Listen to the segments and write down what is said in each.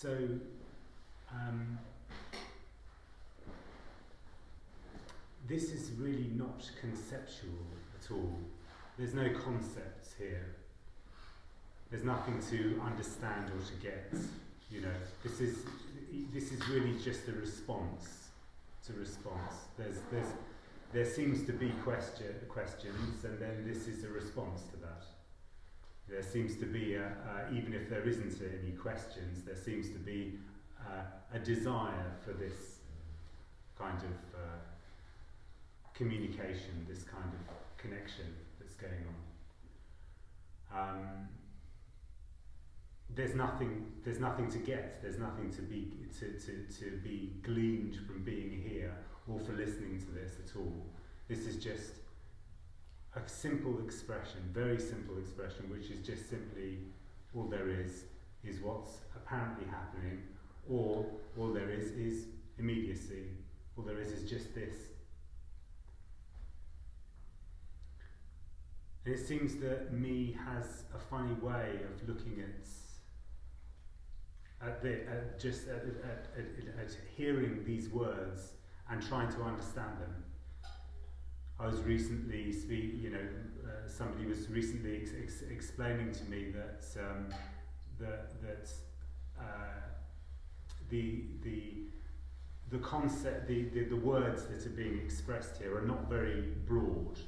So, this is really not conceptual at all. There's no concepts here. There's nothing to understand or to get. You know, this is really just a response to response. There seems to be questions, and then this is a response to that. There seems to be, even if there isn't any questions, there seems to be a desire for this kind of communication, this kind of connection that's going on. There's nothing to get. There's nothing to be gleaned from being here or for listening to this at all. This is just a simple expression, very simple expression, which is just simply all there is what's apparently happening, or all there is immediacy. All there is just this. And it seems that me has a funny way of looking at hearing these words and trying to understand them. I was recently somebody was recently explaining to me that the concept, the words that are being expressed here are not very broad.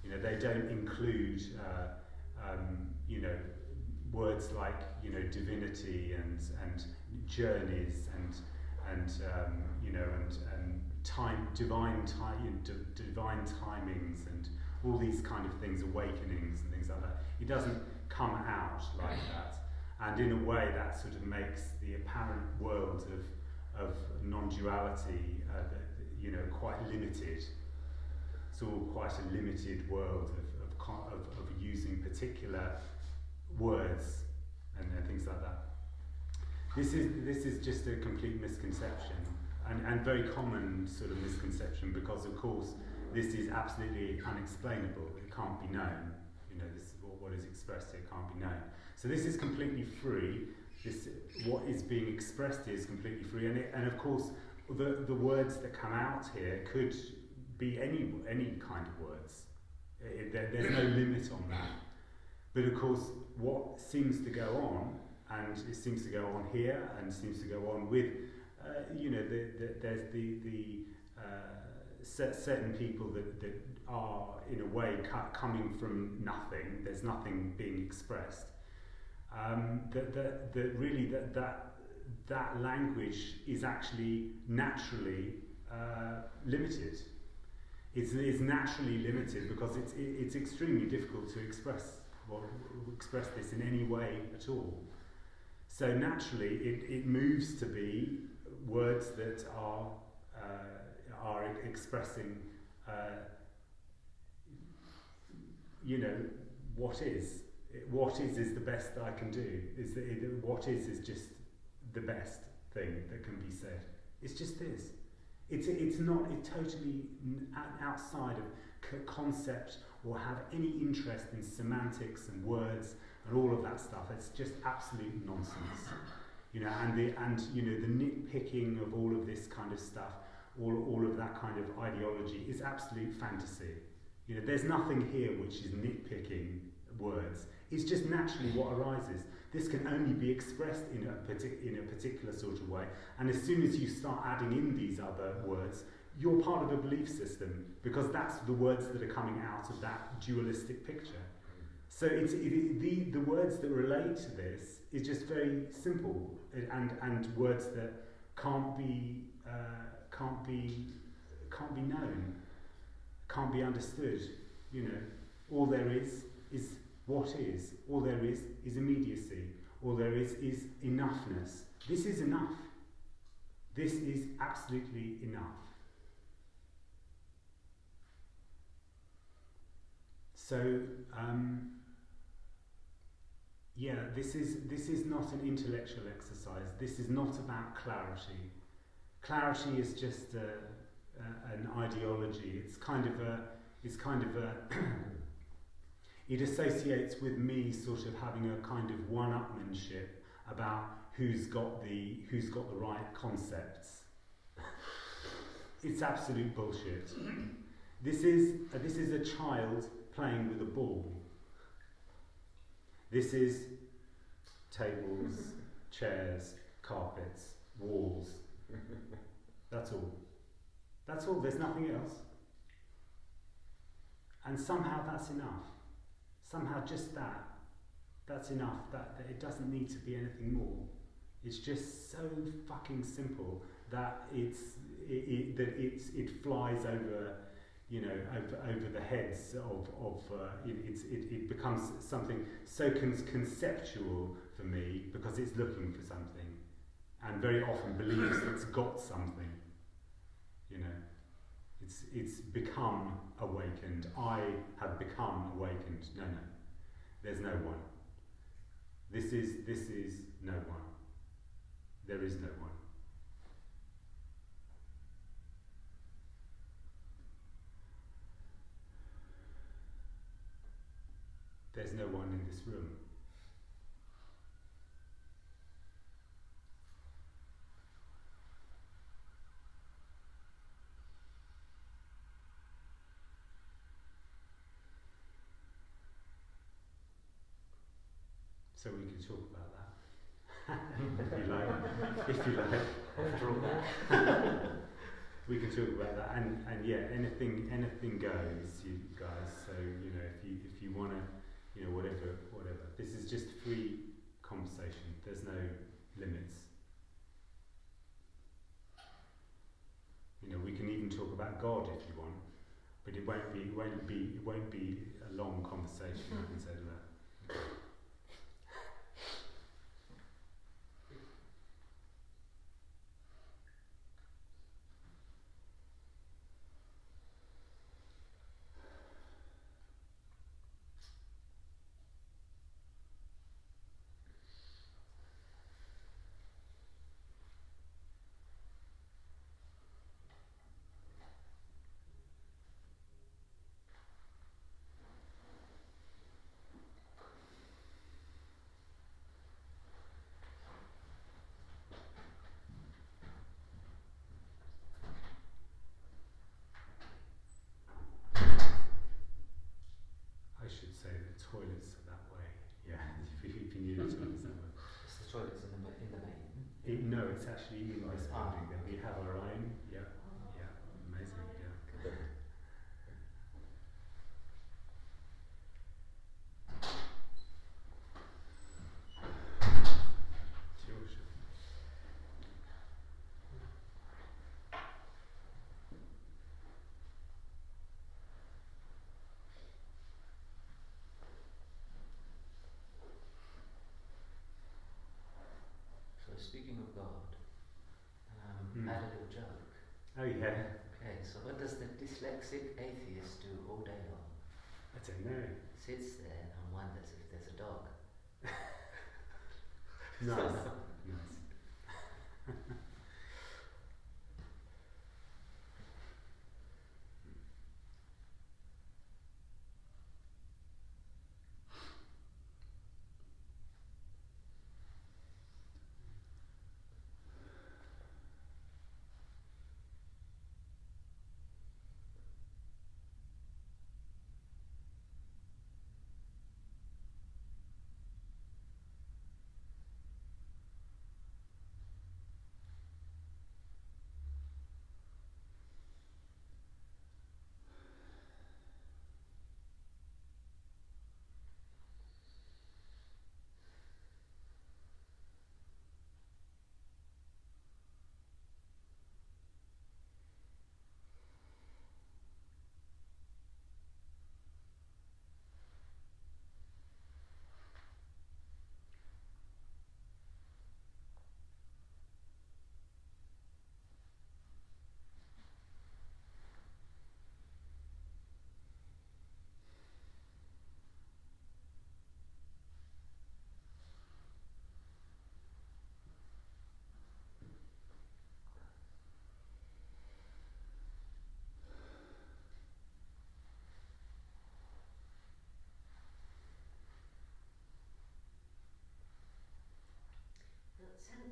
You know, they don't include words like divinity and journeys and time, divine timings and all these kind of things, awakenings and things like that. It doesn't come out like that, and in a way that sort of makes the apparent world of non-duality quite limited. It's all quite a limited world of using particular words and things like that. This is just a complete misconception, and very common sort of misconception, because of course this is absolutely unexplainable. It can't be known. This is what is expressed here can't be known. So this is completely free. What is being expressed here is completely free, and of course the words that come out here could be any kind of words. There's no limit on that. But of course, what seems to go on, and it seems to go on here, and seems to go on with, there's certain people that are in a way coming from nothing. There's nothing being expressed. That language is actually naturally limited. It's naturally limited because it's extremely difficult to express this in any way at all. So naturally, it moves to be words that are expressing, what is. What is the best I can do. What is just the best thing that can be said. It's just this. It's totally outside of concept or have any interest in semantics and words and all of that stuff. It's just absolute nonsense, and the nitpicking of all of this kind of stuff, all of that kind of ideology is absolute fantasy. There's nothing here which is nitpicking words. It's just naturally what arises. This can only be expressed in a particular sort of way, and as soon as you start adding in these other words, you're part of a belief system, because that's the words that are coming out of that dualistic picture. So the words that relate to this is just very simple, and words that can't be known, can't be understood. All there is what is. All there is immediacy. All there is enoughness. This is enough. This is absolutely enough. So, this is not an intellectual exercise. This is not about clarity. Clarity is just an ideology. It's kind of a it associates with me sort of having a kind of one-upmanship about who's got the right concepts. It's absolute bullshit. This is a child playing with a ball. This is tables, chairs, carpets, walls. That's all. That's all. There's nothing else. And somehow that's enough. Somehow just that's enough. That it doesn't need to be anything more. It's just so fucking simple that it flies over, over the heads of it becomes something so conceptual for me because it's looking for something, and very often believes it's got something. It's become awakened. I have become awakened. No, there's no one. This is no one. There is no one. There's no one in this room. So we can talk about that. if you like. After all that. We can talk about that, and yeah, anything goes, you guys. So if you want to, whatever. This is just free conversation. There's no limits. We can even talk about God if you want, but it won't be a long conversation. I can say that. I should say the toilets are that way. Yeah, if you knew the toilets that way. Is the toilets in the main? No, it's actually in this building that we have our own. Yeah, amazing. Yeah. Sure. Speaking of God, I had a little joke. Oh yeah. Okay, so what does the dyslexic atheist do all day long? I don't know. Sits there and wonders if there's a dog. Nice.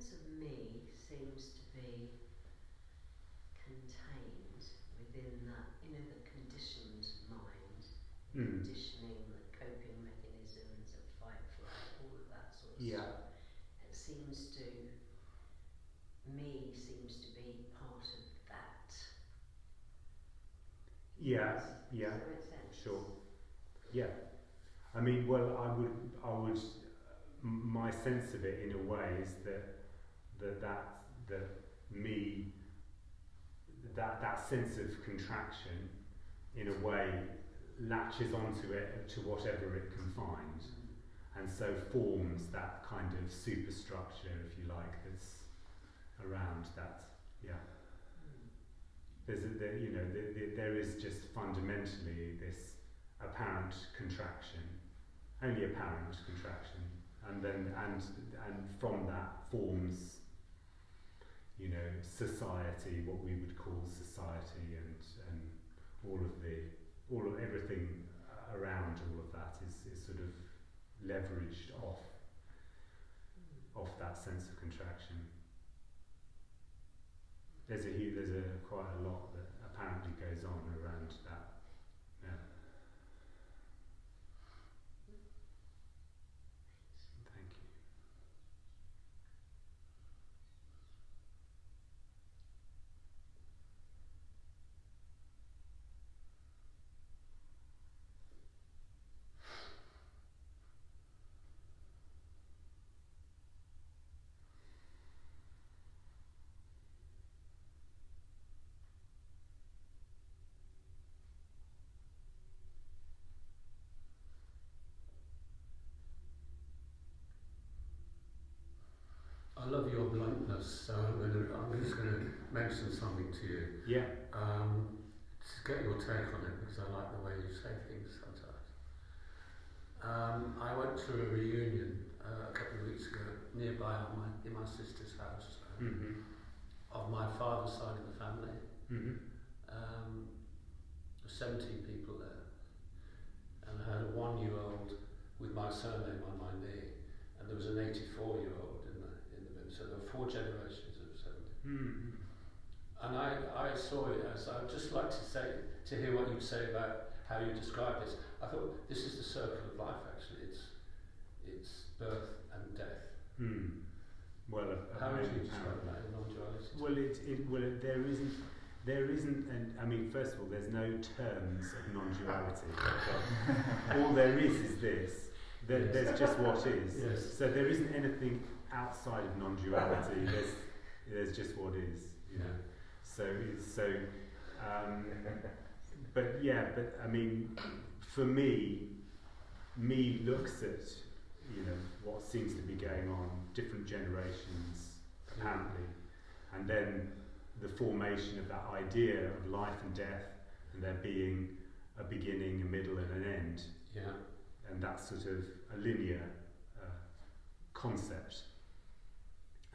sense of me seems to be contained within that, the conditioned mind, conditioning, the coping mechanisms of fight, flight, all of that sort of stuff. It seems to be part of that. Yeah, Does that make sense? sure. Yeah. I mean, well, I would. My sense of it, in a way, is that sense of contraction, in a way, latches onto it, to whatever it can find, and so forms that kind of superstructure, if you like, that's around that. Yeah. There is just fundamentally this apparent contraction, only apparent contraction, and then and from that forms, society, what we would call society, and all of everything around all of that is sort of leveraged off that sense of contraction. There's quite a lot that apparently goes on around that. Yeah. Thank you. I love your bluntness, so I'm just going to mention something to you. Yeah. To get your take on it, because I like the way you say things sometimes. I went to a reunion a couple of weeks ago nearby in my sister's house, of my father's side of the family. There were 17 people there, and I had a 1-year-old with my surname on my knee, and there was an 84-year-old in the middle, so there were 4 generations of 70. And I saw it as, I'd just like to hear what you'd say about how you describe this. I thought, this is the circle of life, actually. It's birth and death. Well, how would you describe that in non-duality? Well, there isn't, and I mean, first of all, there's no terms of non-duality. All there is this. There's just what is. Yes. So there isn't anything outside of non-duality. There's just what is. But I mean, for me looks at what seems to be going on, different generations apparently, and then the formation of that idea of life and death, and there being a beginning, a middle, and an end. Yeah. And that's sort of a linear concept.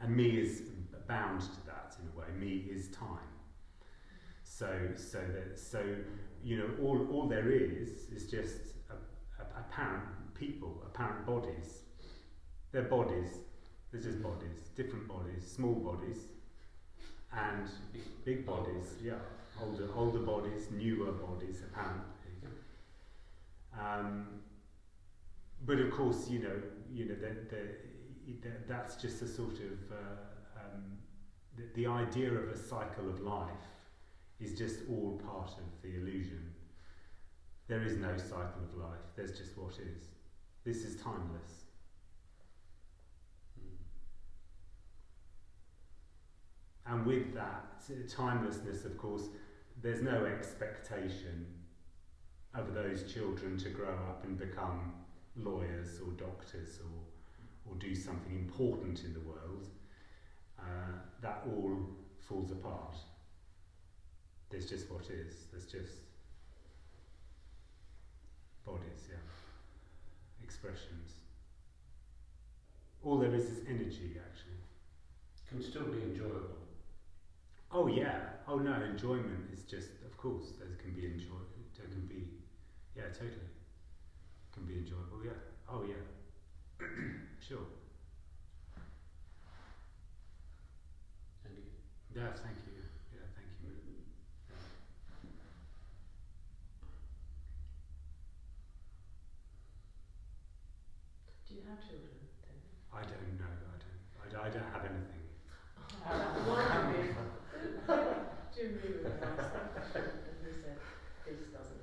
And me is bound to that in a way. Me is time. So all there is just apparent people, apparent bodies. They're bodies. They're just bodies, different bodies, small bodies, and big bodies. Yeah, older bodies, newer bodies, apparently. But of course, that's just a sort of the idea of a cycle of life is just all part of the illusion. There is no cycle of life. There's just what is. This is timeless. And with that timelessness, of course, there's no expectation of those children to grow up and become lawyers or doctors or do something important in the world. That all falls apart. There's just what is. There's just bodies, yeah. Expressions. All there is energy, actually. Can still be enjoyable. Oh yeah. Oh no, enjoyment is just, of course, there can be yeah, totally. Can be enjoyable, yeah. Oh yeah. Sure. Yeah, thank you. Yeah, thank you. Yeah. Do you have children, David? I don't know. I don't have anything. One of me, Jim Lee was asked that question, and he said, this doesn't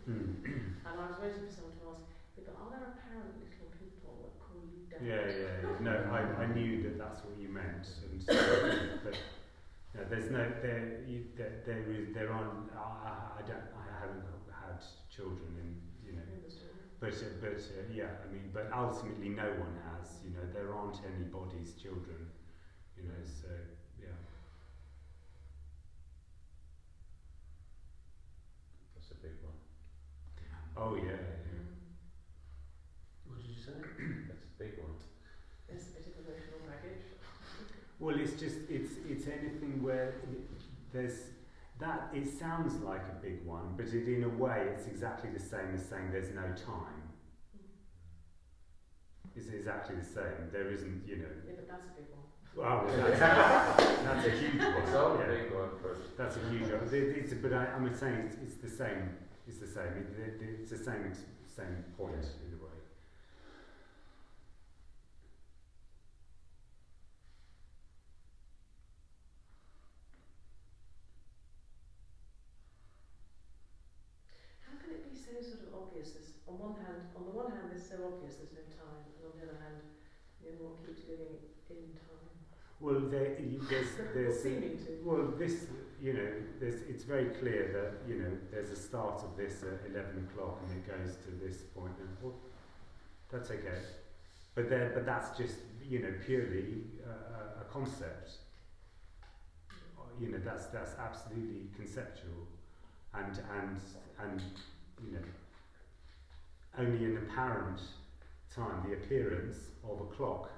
happen. And I was waiting for someone to ask, yeah, but are there apparent little people that call you Dad? Yeah. No, I knew that that's what you meant, and so, but no, there's no there. There aren't. I haven't had children, and you know. But yeah, I mean, but ultimately no one has. You know, there aren't anybody's children. You know, so yeah. That's a big one. Oh yeah. What did you say? That's a big one. There's a bit of emotional baggage. Well, it's anything where there's that. It sounds like a big one, but in a way, it's exactly the same as saying there's no time. It's exactly the same. There isn't, you know. Yeah, but that's a big one. Well, that's a huge one. It's all a Yeah. big one first. That's a huge one. But I'm saying it's the same. It's the same. It's the same point in a way. How can it be so sort of obvious? On the one hand, it's so obvious there's no time, and on the other hand, what keeps living in time? Well, there's seeming to. well, this, you know, it's very clear that, you know, there's a start of this at 11 o'clock and it goes to this point, and well, that's okay. But that's just, you know, purely a concept. You know, that's absolutely conceptual, and you know, only an apparent time, the appearance of a clock.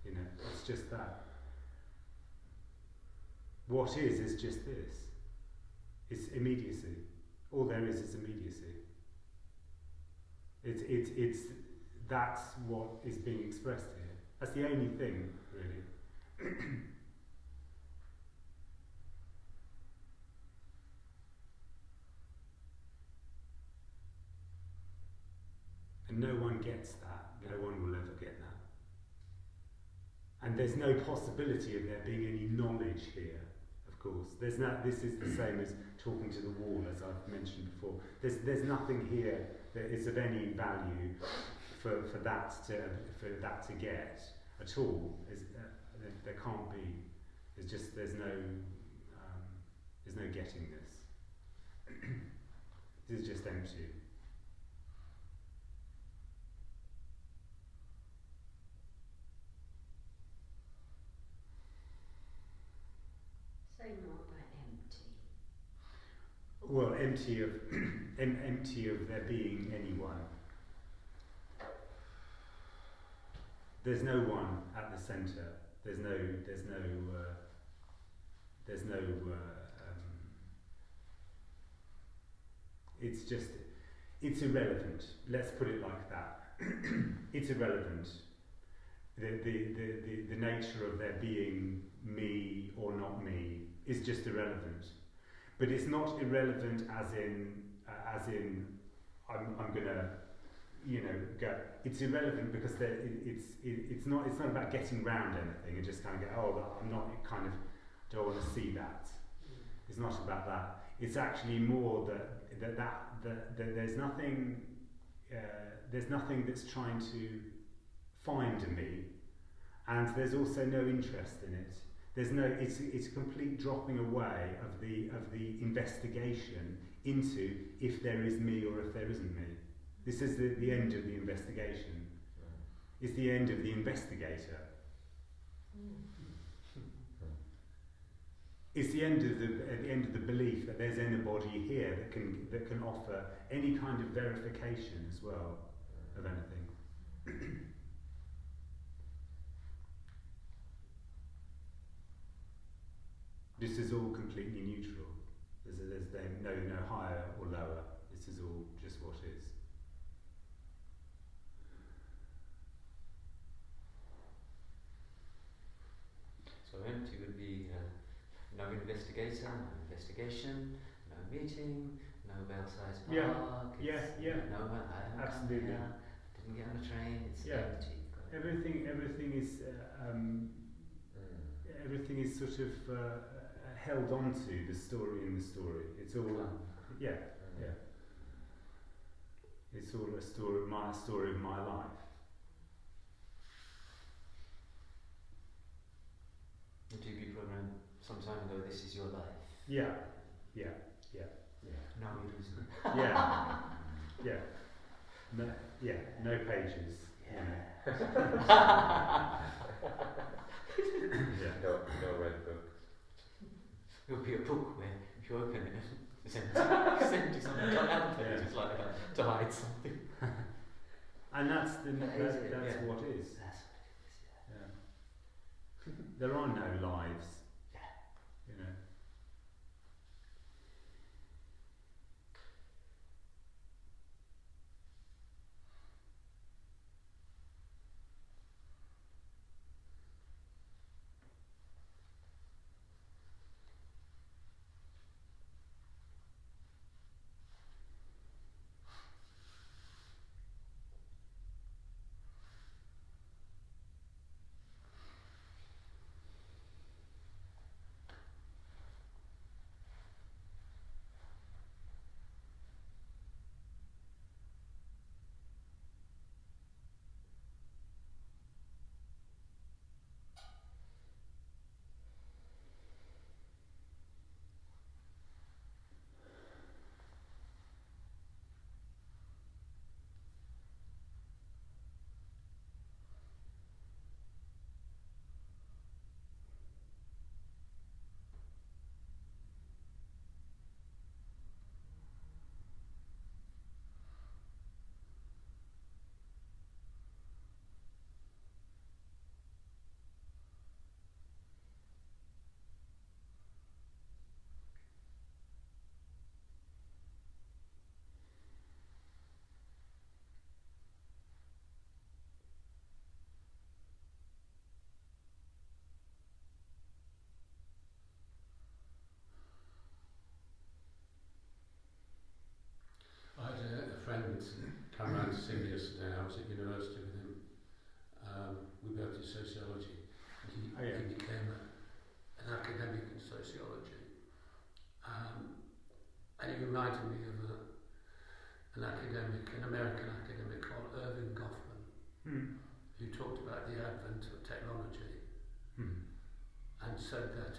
You know, it's just that. What is just this. It's immediacy. All there is immediacy. It's that's what is being expressed here. That's the only thing, really. And no one gets that. No one will ever get that. And there's no possibility of there being any knowledge here. Of course, there's no. This is the same as talking to the wall, as I've mentioned before. There's nothing here that is of any value for that to get at all. There can't be. There's no getting this. This is just empty. Say more about empty. Well, empty of there being anyone. There's no one at the centre. There's no. It's irrelevant. Let's put it like that. It's irrelevant. The nature of there being me or not me is just irrelevant. But it's not irrelevant as in I'm gonna, you know, go. It's irrelevant because it's not about getting round anything and just kind of go, oh, I'm not kind of, don't want to see that. It's not about that. It's actually more that there's nothing that's trying to find a me, and there's also no interest in it. There's no. It's a complete dropping away of the investigation into if there is me or if there isn't me. This is the end of the investigation. It's the end of the investigator. It's the end of the belief that there's anybody here that can offer any kind of verification as well of anything. This is all completely neutral. There's no higher or lower. This is all just what is. So empty would be no no investigator, no investigation, no meeting, no Belsize Park. Yeah. It's, Yeah. No, I haven't Absolutely. come here. Didn't get on a train. It's Yeah. empty. Everything is sort of held onto the story in the story. It's all, yeah. It's all a story of my life. The TV program some time ago. This is your life. Yeah. Now it isn't. No pages. No red book. It'll be a book where if you open it, it's empty. It's empty. Something can't have pages like that to hide something. And that's That is it, what is. That's what it is. Yeah. There are no lives. I had a friend come round to see me yesterday. I was at university with him. We both did sociology. He became an academic in sociology. And he reminded me of an American academic called Irving Goffman, who talked about the advent of technology and said that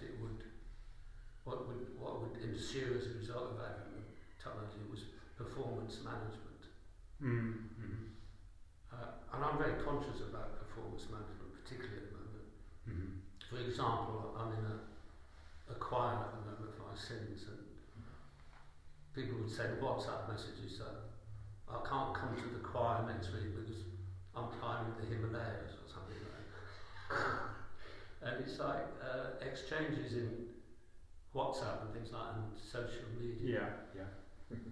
what would ensue as a result of advent of technology was performance management. And I'm very conscious about performance management, particularly at the moment. For example, I'm in a choir at the moment for my sins, and people would send WhatsApp messages that I can't come to the choir next week because I'm climbing the Himalayas or something like that. And it's like exchanges in WhatsApp and things like that, and social media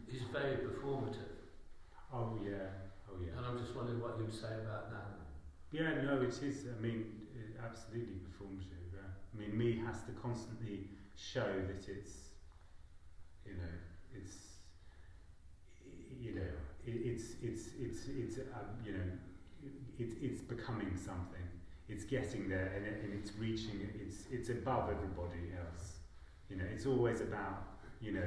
is very performative. Oh yeah. And I'm just wondering what you'd say about that. Yeah, no, it is. I mean, absolutely performative. Yeah. I mean, me has to constantly show that it's becoming something. It's getting there, and it's reaching. It's above everybody else. It's always about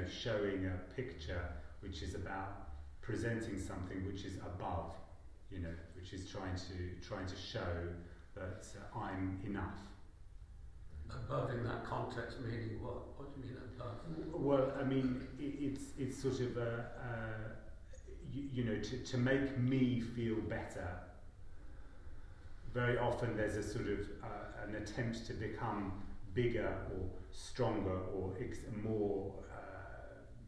showing a picture which is about presenting something which is above, which is trying to show that I'm enough. Above in that context meaning what? What do you mean above? Well, I mean, it's sort of to make me feel better. Very often there's a sort of an attempt to become bigger or stronger or more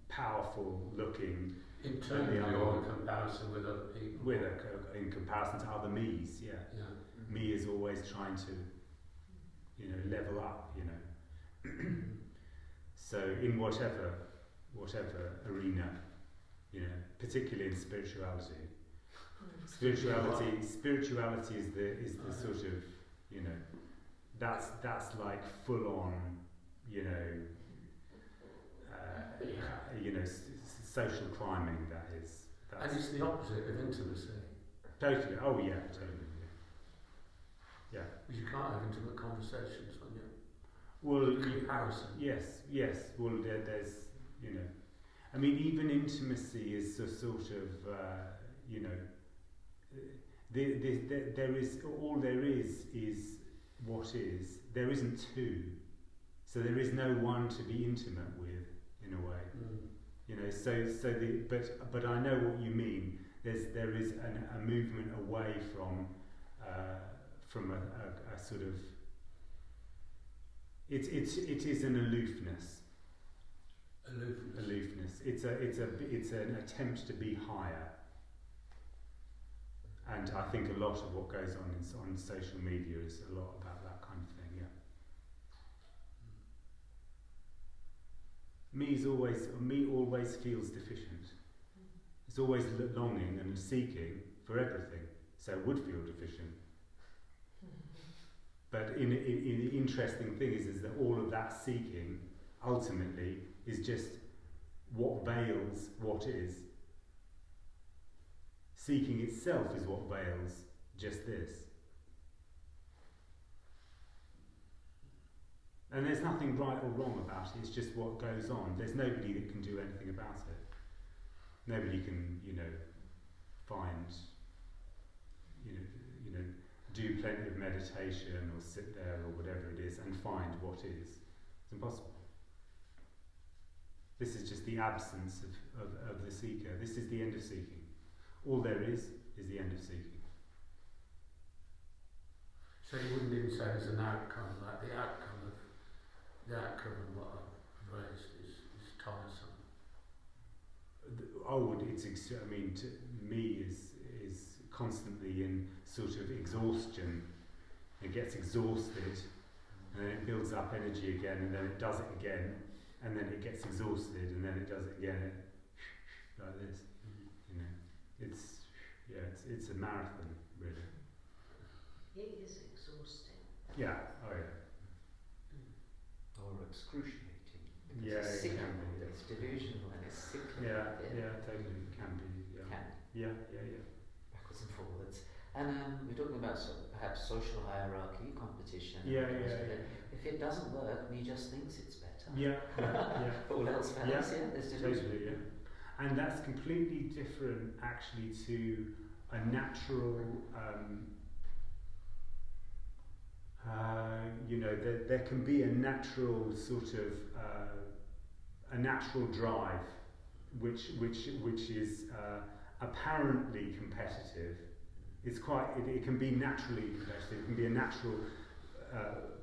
powerful looking. Internally or in comparison with other people? In comparison to other me's, yeah. Me is always trying to, level up, So in whatever arena, particularly in spirituality. Spirituality is the sort of, that's like full on you know, social climbing. And it's the opposite of intimacy. Totally. Oh yeah, totally. Yeah. Because you can't have intimate conversations when you're Well, comparison. Yes. Well, there's, you know, I mean, even intimacy is a sort of, you know, there is all there is what is. There isn't two, so there is no one to be intimate with in a way. You know, but I know what you mean. There is a movement away from a sort of. It is an aloofness. Aloofness. It's an attempt to be higher. And I think a lot of what goes on social media is a lot about that kind of thing. Yeah. Me always feels deficient. It's always longing and seeking for everything, so it would feel deficient. But the interesting thing is that all of that seeking ultimately is just what veils what is. Seeking itself is what veils just this. And there's nothing right or wrong about it, it's just what goes on. There's nobody that can do anything about it. Nobody can, you know, find, you know, do plenty of meditation or sit there or whatever it is and find what is. It's impossible. This is just the absence of the seeker. This is the end of seeking. All there is the end of seeking. So you wouldn't even say there's an outcome, like the outcome of what I've raised is tiresome. I mean, to me is constantly in sort of exhaustion. It gets exhausted, and then it builds up energy again, and then it does it again, and then it gets exhausted, and then it does it again, like this. You know, it's a marathon, really. It is exhausting. Yeah. Oh yeah. Or excruciating. Because Yeah, it's it sick, can be, yeah. it's delusional and it's sickly. Yeah, totally. It can be. Yeah. Can. Yeah. Backwards and forwards. And we're talking about perhaps social hierarchy, competition. Yeah. If it doesn't work, me just thinks it's better. Yeah. All else fails, there's delusion. Totally, yeah. And that's completely different, actually, to a natural. There can be a natural sort of a natural drive, which is apparently competitive. It's it can be naturally competitive. It can be a natural,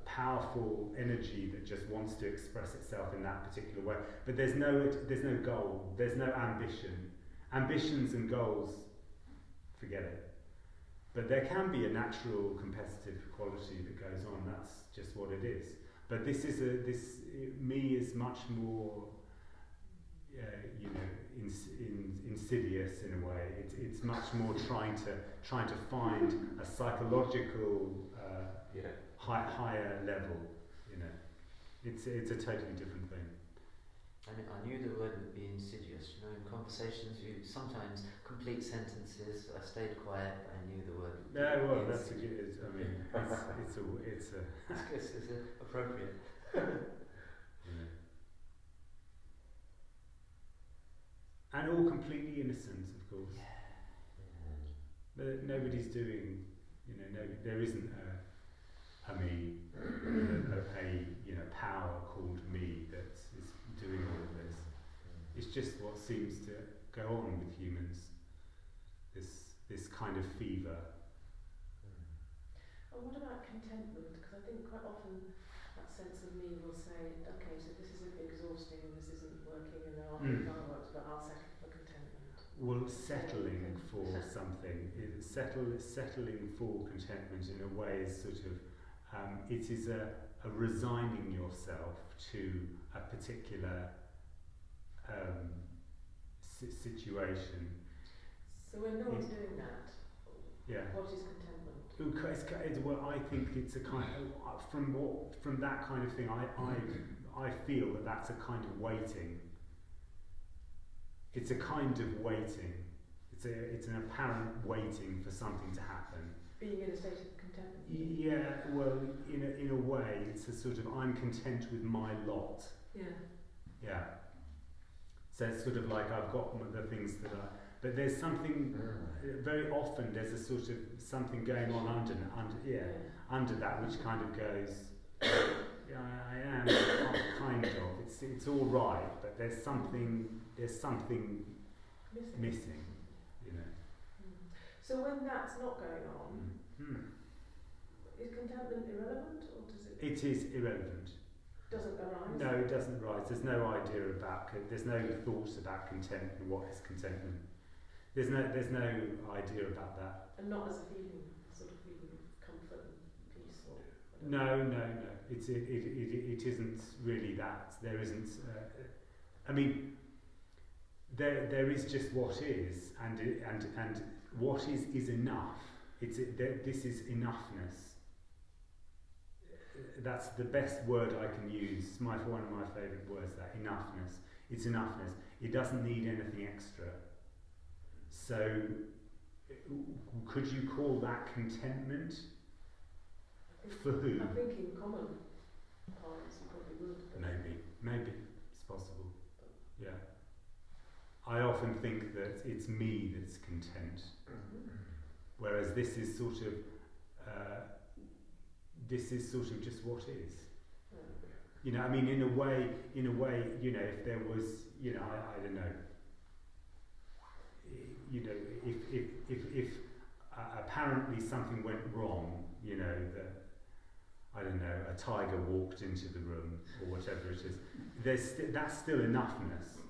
powerful energy that just wants to express itself in that particular way. But there's no goal. There's no ambition. Ambitions and goals, forget it. But there can be a natural competitive quality that goes on. That's just what it is. But me is much more, insidious in a way. It's much more trying to find a psychological higher level. You know, it's a totally different thing. I knew the word would be insidious. You know, in conversations, you sometimes complete sentences. I stayed quiet. I knew the word. Would be That's a good. I mean, it's appropriate. Yeah. And all completely innocent, of course. But nobody's doing. There isn't a me, a power called me that is doing all of this. It's just what seems to go on with humans. This kind of fever. And what about contentment? Because I think quite often that sense of me will say, okay, so this isn't exhausting and this isn't working and there aren't fireworks, but I'll settle for contentment. Well, settling for something, settling for contentment in a way is sort of, it is a resigning yourself to a particular situation. So when no one's doing that, Yeah. What is contentment? Well, I think it's a kind of, from that kind of thing, I feel that that's a kind of waiting. It's a kind of waiting. It's an apparent waiting for something to happen. Being in a state of contentment. Yeah, well, in a way, it's a sort of I'm content with my lot. Yeah. Yeah. So it's sort of like I've got the things that but there's something very often there's a sort of something going on under that which kind of goes. Yeah, I am kind of. It's all right, but there's something missing. You know. So when that's not going on, is contentment irrelevant, or does it? It is irrelevant. Doesn't arise. No, it doesn't rise. There's no idea about. There's no thoughts about contentment and what is contentment. There's no idea about that. And not as a feeling, sort of feeling of comfort and peace, or. No. It isn't really that. There isn't. I mean, there is just what is, and what is enough. This is enoughness. That's the best word I can use. It's one of my favourite words. That enoughness. It's enoughness. It doesn't need anything extra. So, could you call that contentment? For who? I'm thinking common parlance, you probably would. Maybe it's possible. Yeah. I often think that it's me that's content, whereas this is sort of just what is. You know, I mean, in a way, you know, if there was, you know, I don't know. You know, if apparently something went wrong, you know, that I don't know, a tiger walked into the room or whatever it is. That's still enoughness.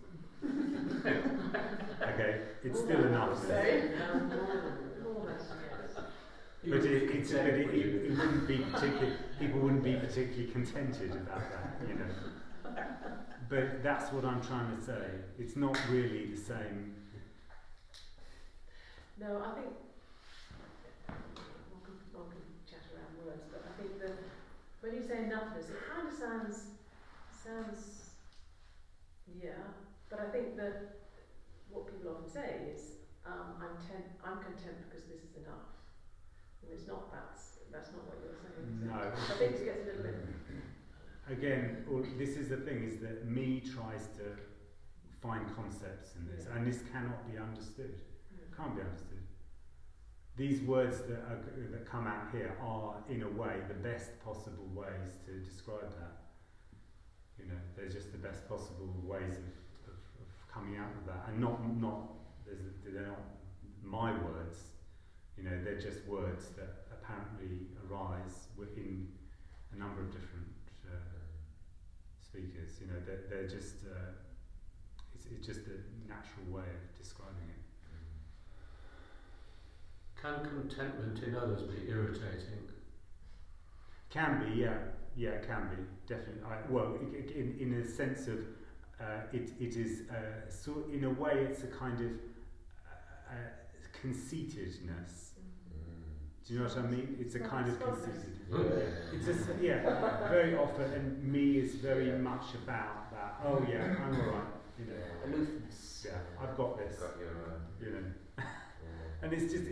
Okay, it's still enoughness. But it wouldn't be people wouldn't be particularly contented about that, you know. But that's what I'm trying to say. It's not really the same. No, I think one can chat around words, but I think that when you say enoughness, it kind of sounds yeah. But I think that what people often say is I'm content because this is enough. And it's not that's not what you're saying. No. I think it gets a little bit. Again, this is the thing: is that me tries to find concepts in this, and this cannot be understood. Can't be understood. These words that come out here are, in a way, the best possible ways to describe that. You know, they're just the best possible ways of coming out of that, and they're not my words. You know, they're just words that apparently arise within a number of different speakers. You know, they're just it's just a natural way of describing it. Can contentment in others be irritating? Can be, yeah, it can be, definitely. In a sense of, it is, in a way it's a kind of conceitedness. Do you know what I mean? It's a kind of conceited. It's very often, and me is very much about that. Oh yeah, I'm alright, you know. Aloofness. Yeah, I've got this. Got your, you know. And it's just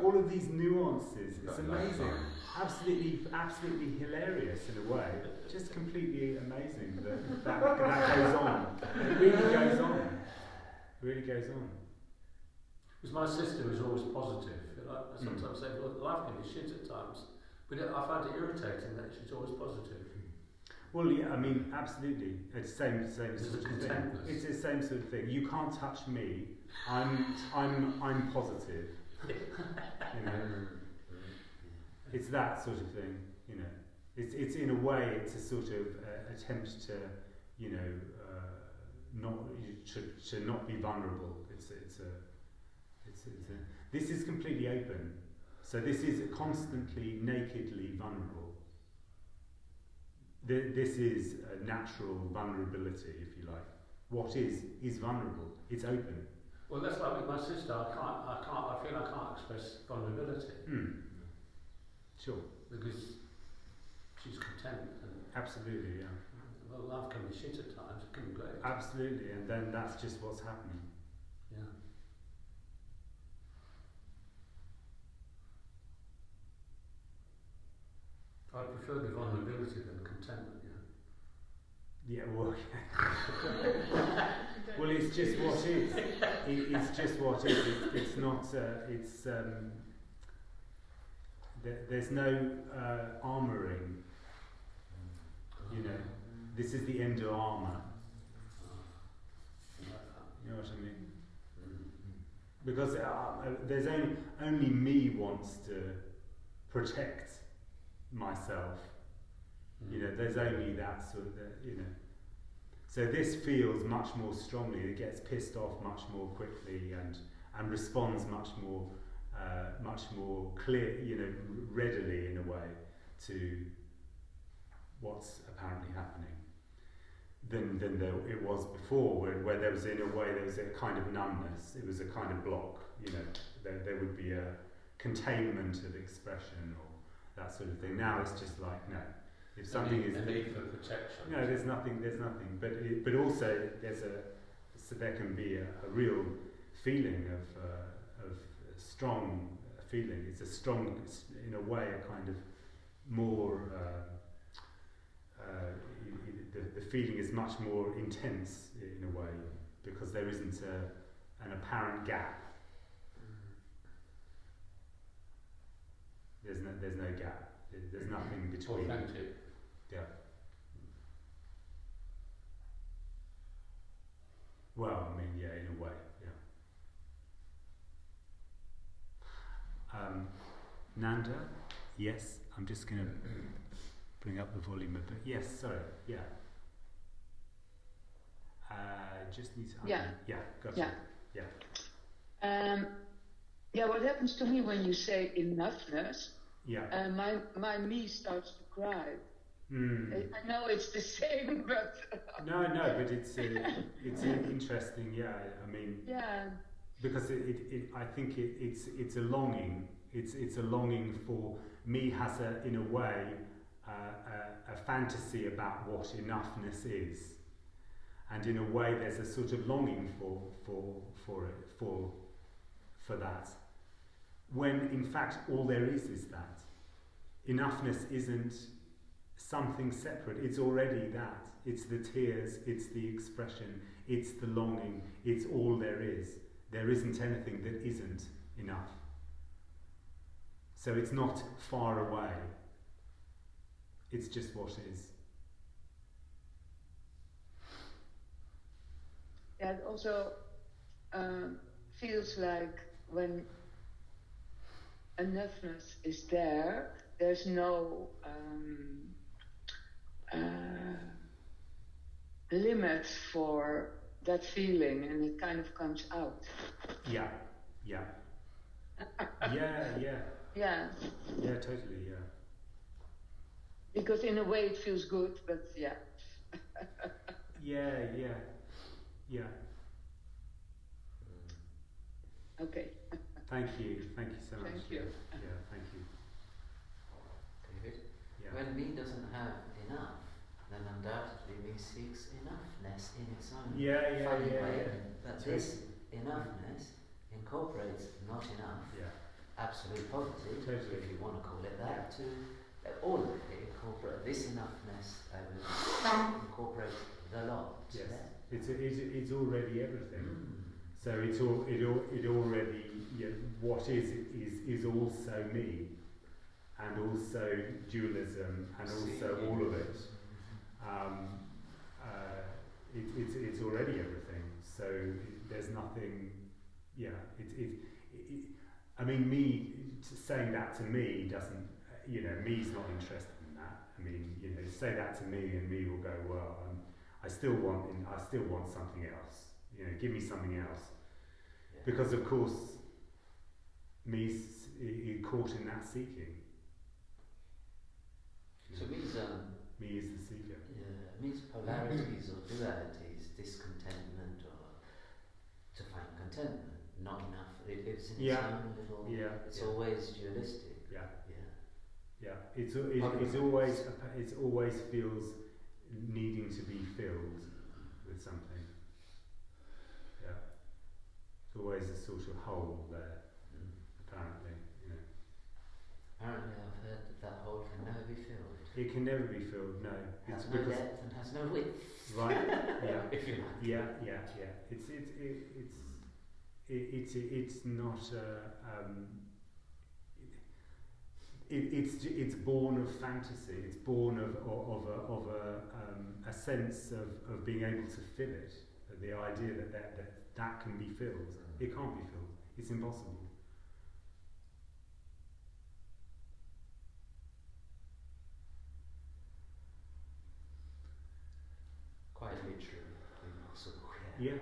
all of these nuances. It's amazing, absolutely hilarious in a way. Just completely amazing that goes on. It really goes on. It really goes on. Because my sister is always positive. I sometimes say, well, life can be shit at times, but I find it irritating that she's always positive. Well, yeah, I mean, absolutely. It's the same sort of thing. It's the same sort of thing. You can't touch me. I'm positive. You know, it's that sort of thing. You know, it's in a way it's a sort of attempt to, you know, not be vulnerable. This is completely open, so this is constantly nakedly vulnerable. This is a natural vulnerability, if you like. What is vulnerable. It's open. Well, that's like with my sister. I feel I can't express vulnerability Sure. because she's content and Absolutely, yeah. well, life can be shit at times. It can be great. Absolutely, and then that's just what's happening. Yeah. I prefer the vulnerability than contentment. Yeah. Yeah, well, well, it's just what is. It's just what is. It's not. There's no armouring. You know, this is the end of armour. You know what I mean? Because there's only me wants to protect myself. You know, there's only that sort of, you know. So this feels much more strongly. It gets pissed off much more quickly and responds much more clear, you know, readily in a way to what's apparently happening than it was before, where there was, in a way, there was a kind of numbness. It was a kind of block. You know, there would be a containment of expression or that sort of thing. Now it's just like, no. If something is a need for protection. No, there's nothing. But also there can be a real feeling of strong feeling. It's a strong, in a way, a kind of more. The feeling is much more intense in a way because there isn't an apparent gap. There's no gap. There's nothing between. Authentic. Yeah. Well, I mean, yeah, in a way, yeah. Nanda, yes, I'm just going to bring up the volume a bit. Yes, sorry, yeah. Just need to. Yeah. Yeah, gotcha. Yeah. Yeah. Yeah, what happens to me when you say enoughness? Yeah. My me starts to cry. I know it's the same, but no, but it's interesting. Yeah, I mean, yeah, because I think it's a longing. It's a longing for me has in a way a fantasy about what enoughness is, and in a way there's a sort of longing for that. When in fact all there is that. Enoughness isn't something separate. It's already that. It's the tears, it's the expression, it's the longing, it's all there is. There isn't anything that isn't enough. So it's not far away. It's just what is. Yeah, it also feels like when enoughness is there, there's no limit for that feeling, and it kind of comes out. Yeah. Yeah, totally, yeah. Because in a way it feels good, but yeah. Yeah. Okay. Thank you so much. Thank you. Yeah, thank you. David? Yeah. When me doesn't have enough, then undoubtedly me seeks enoughness in its own funny way. That this enoughness incorporates not enough, absolute poverty, Totally. if you want to call it that, to all of it incorporate this enoughness, incorporate the lot. Yes, there. it's already everything. So it already, what is also me, and also dualism, and also all of it. It's already everything. So there's nothing. Yeah, I mean, me saying that to me doesn't. Me's not interested in that. I mean, say that to me, and me will go, well, I still want something else. Give me something else. Yeah. Because of course, me's caught in that seeking. So me's me is the seeker. Me's polarities or dualities, discontentment or to find contentment. lives in its own little. It's always dualistic. It's always feels needing to be filled with something. It's always a sort of hole there, apparently. Apparently, I've heard that hole can never be filled. It can never be filled. No, Has no depth and has no width. Right. Yeah. If you like. Yeah. It's not. It's born of fantasy. It's born of a sense of being able to fill it. The idea that can be filled. It can't be filled. It's impossible. Quite literally impossible. Yeah.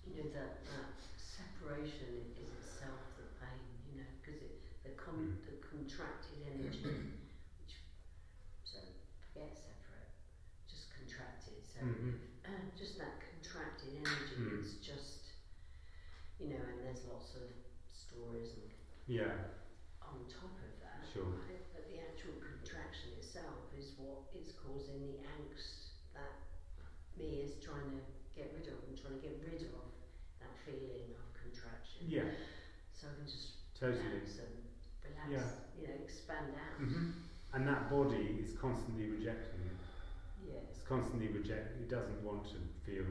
Feels like that separation is itself the pain, because the contracted energy, which so forget separate, just contracted. So just that contracted energy is just, and there's lots of stories and on top of that. Sure. Right? But the actual contraction itself is what is causing the angst that me is trying to get rid of. I'm trying to get rid of that feeling of contraction. Yeah. So I can just Totally. relax, expand out. And that body is constantly rejecting it. Yeah. It's constantly it doesn't want to feel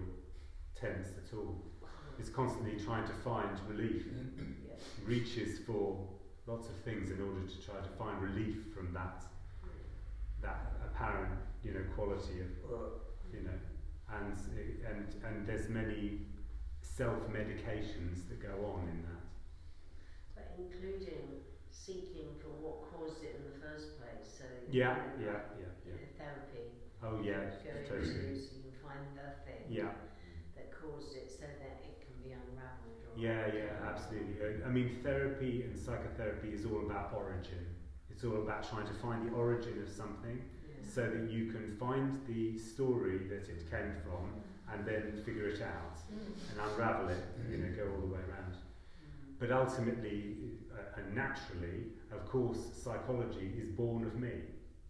tense at all. It's constantly trying to find relief. Reaches for lots of things in order to try to find relief from that apparent quality of and there's many self-medications that go on in that. But including seeking for what caused it in the first place. So therapy. Oh yeah, go totally. to so you can find the thing that caused it, so that it can be unravelled. Absolutely. I mean, therapy and psychotherapy is all about origin. It's all about trying to find the origin of something, so that you can find the story that it came from, and then figure it out and unravel it. Go all the way around. But ultimately, and naturally, of course, psychology is born of me.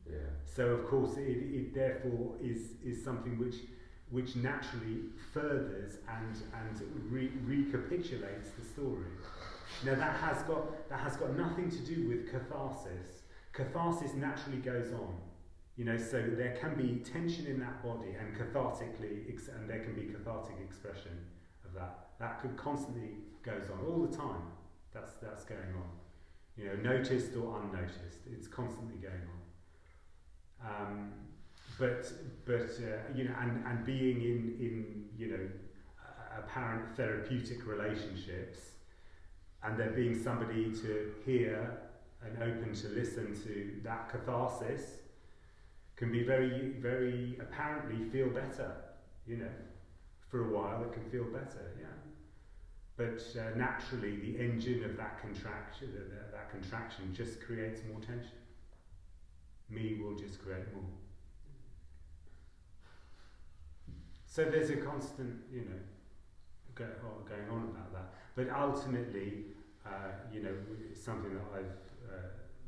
Yeah. So of course, it therefore is something which naturally furthers and recapitulates the story. Now that has got nothing to do with catharsis. Catharsis naturally goes on, so there can be tension in that body, and and there can be cathartic expression of that. That could constantly goes on all the time. That's going on, noticed or unnoticed. It's constantly going on. But and being in apparent therapeutic relationships, and there being somebody to hear and open to listen to that catharsis, can be very, very apparently feel better. For a while it can feel better, But naturally, the engine of that contraction just creates more tension. Me will just create more. So there's a constant, going on about that. But ultimately, something that I've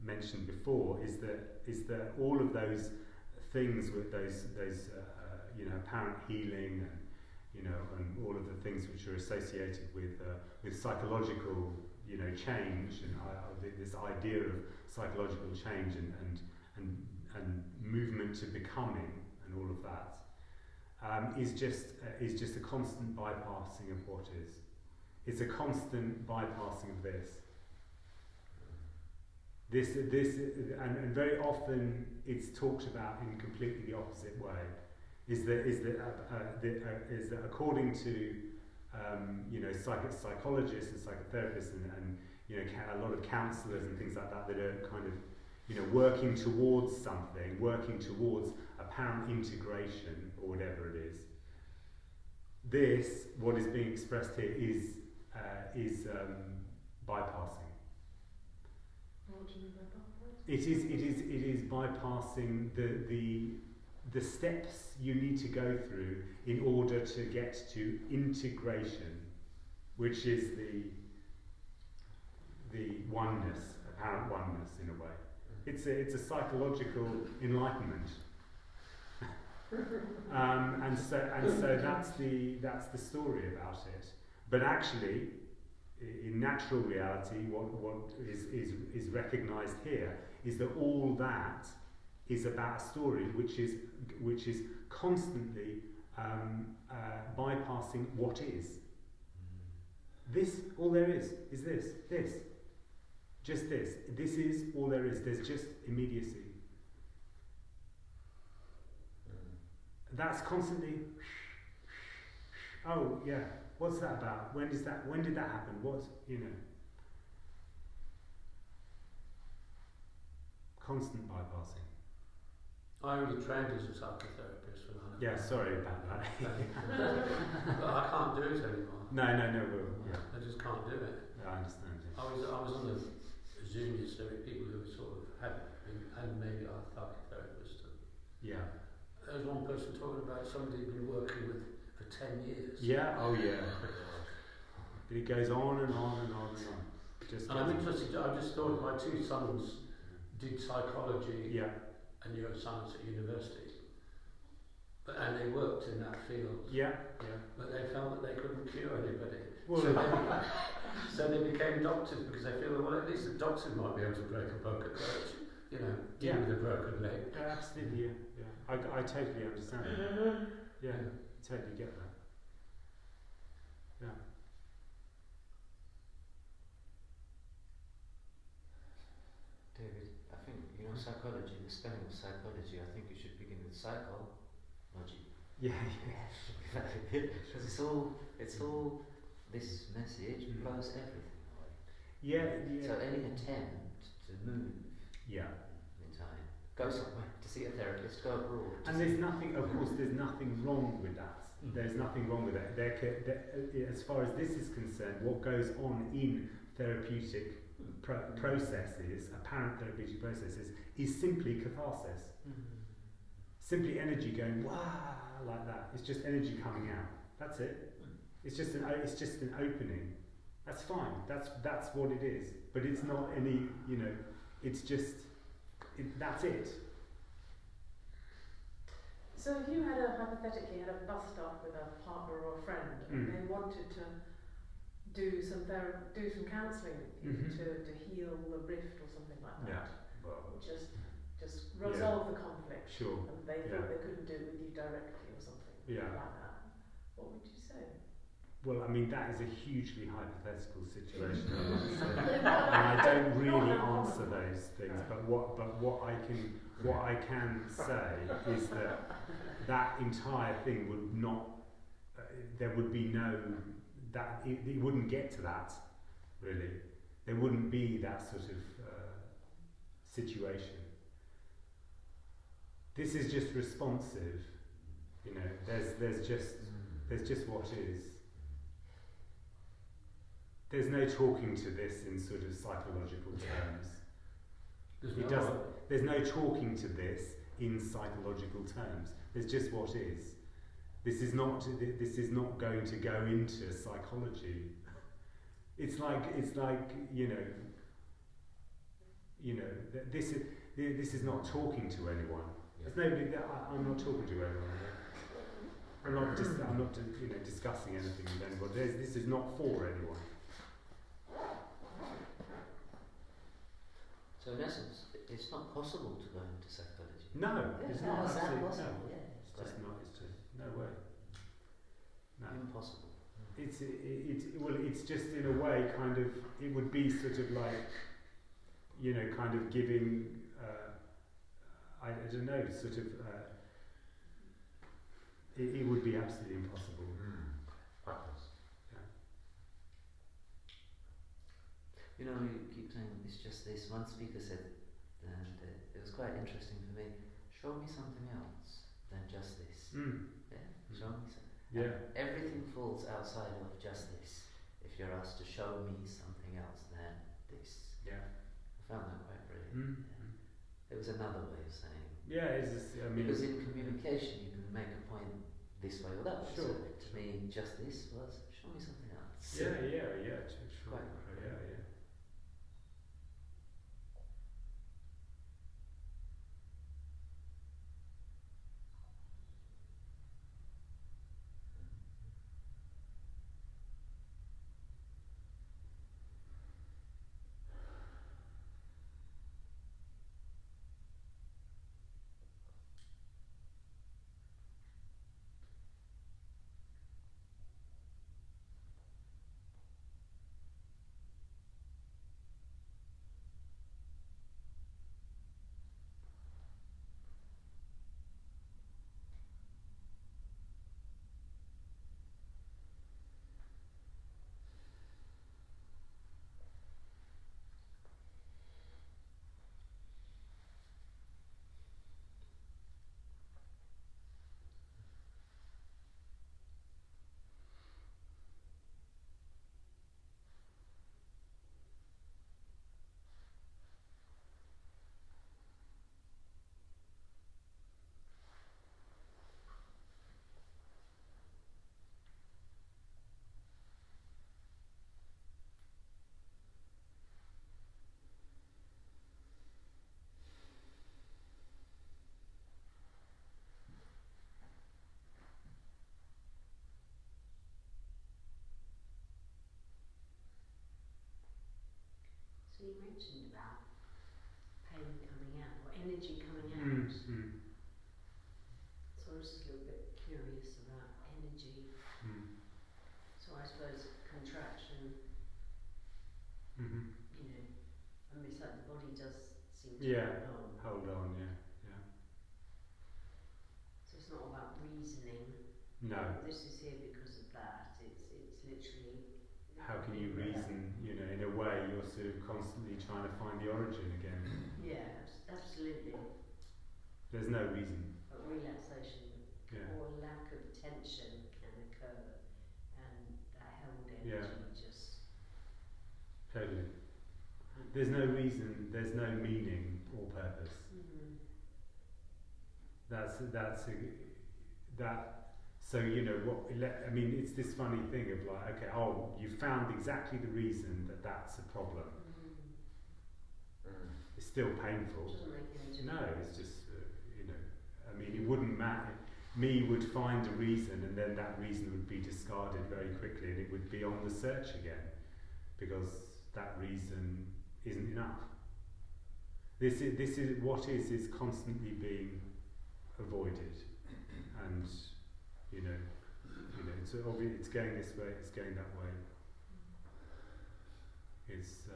mentioned before is that all of those things with those apparent healing and all of the things which are associated with psychological change and this idea of psychological change and movement to becoming and all of that. Is just a constant bypassing of what is. It's a constant bypassing of this. And very often it's talked about in completely the opposite way. Is that according to psychologists and psychotherapists and a lot of counsellors and things like that are kind of working towards something, working towards apparent integration or whatever it is. this, what is being expressed here, is bypassing. What do you mean by bypassing? It is bypassing the steps you need to go through in order to get to integration, which is the oneness, apparent oneness in a way. It's a psychological enlightenment. And so that's the story about it. But actually, in natural reality, what is recognised here is that all that is about a story which is constantly bypassing what is. This, all there is this, just this. This is all there is. There's just immediacy. That's constantly. Oh yeah, what's that about? When did that happen? What's constant bypassing. I only trained as a psychotherapist when I Yeah, sorry about that. but I can't do it anymore. No, Yeah. I just can't do it. I understand. I was on a Zoom yesterday with people who sort of and maybe are psychotherapists. Yeah. There was one person talking about somebody he'd been working with for 10 years. Yeah, oh yeah. But it goes on and on and on and on. And I'm interested, I just thought my two sons did psychology and neuroscience at university. And they worked in that field. Yeah. But they felt that they couldn't cure anybody. Well, so they became doctors because they feel, well, at least the doctor might be able to break a broken leg, deal with a broken leg. Absolutely, yeah. I totally understand that. Yeah, totally get that. Yeah. David, I think, psychology, the spelling of psychology, I think you should begin with psychology. Yeah. Because it's all, this message blows everything away. Yeah. So any attempt to move in time, go somewhere, to see a therapist, go abroad. And there's nothing wrong with that. There's nothing wrong with that. As far as this is concerned, what goes on in therapeutic processes, apparent therapeutic processes, is simply catharsis. Simply energy going wah like that. It's just energy coming out. That's it. It's just an opening. That's fine. That's what it is. But it's not any. It's just. That's it. So if you hypothetically had a bus stop with a partner or a friend, and they wanted to do some counselling with you to heal the rift or something like that. Yeah. Well, just resolve the conflict. Sure. And they thought they couldn't do it with you directly or something like that. What would you say? Well, I mean, that is a hugely hypothetical situation, and I don't really answer those things. But what I can say is that entire thing would not. There would be no that it wouldn't get to that. Really, there wouldn't be that sort of situation. This is just responsive. There's just what is. There's no talking to this in sort of psychological terms. There's no talking to this in psychological terms. There's just what is. This is not going to go into psychology. It's like this is not talking to anyone. There's nobody. I'm not talking to anyone. I'm not discussing anything with anybody. This is not for anyone. So in essence, it's not possible to go into psychology. No, it's not. Is that Absolutely possible? no. Yeah, It's just not. It's just no way. No. Impossible. It's just in a way kind of. It would be sort of like, kind of giving. I don't know. Sort of. It would be absolutely impossible. You keep saying it's just this. One speaker said, and it was quite interesting for me. Show me something else than just this. Yeah, show me something. Everything falls outside of just this. If you're asked to show me something else than this. Yeah. I found that quite brilliant. It was another way of saying. Yeah, it's just, I mean, because in communication you can make a point this way or that way. Sure. So to me, just this was show me something else. Sure. Quite Yeah. So you mentioned about pain coming out, or energy coming out. So I was just a little bit curious about energy. So I suppose contraction, you know, I mean, it's like the body does seem to hold on, yeah. So it's not about reasoning. No. This is here because of that. It's literally. How can you reason? You know, in a way, you're sort of constantly trying to find the origin again. Yeah, absolutely. There's no reason. But relaxation or lack of tension can occur, and that held energy just. Totally. There's no reason. There's no meaning or purpose. So you know what? I mean, it's this funny thing of like, okay, you found exactly the reason that's a problem. It's still painful. Doesn't make any difference. No, it's just you know. I mean, it wouldn't matter. Me would find a reason, and then that reason would be discarded very quickly, and it would be on the search again, because that reason isn't enough. This is what is constantly being avoided, and you know, it's obvious. It's going this way. It's going that way. It's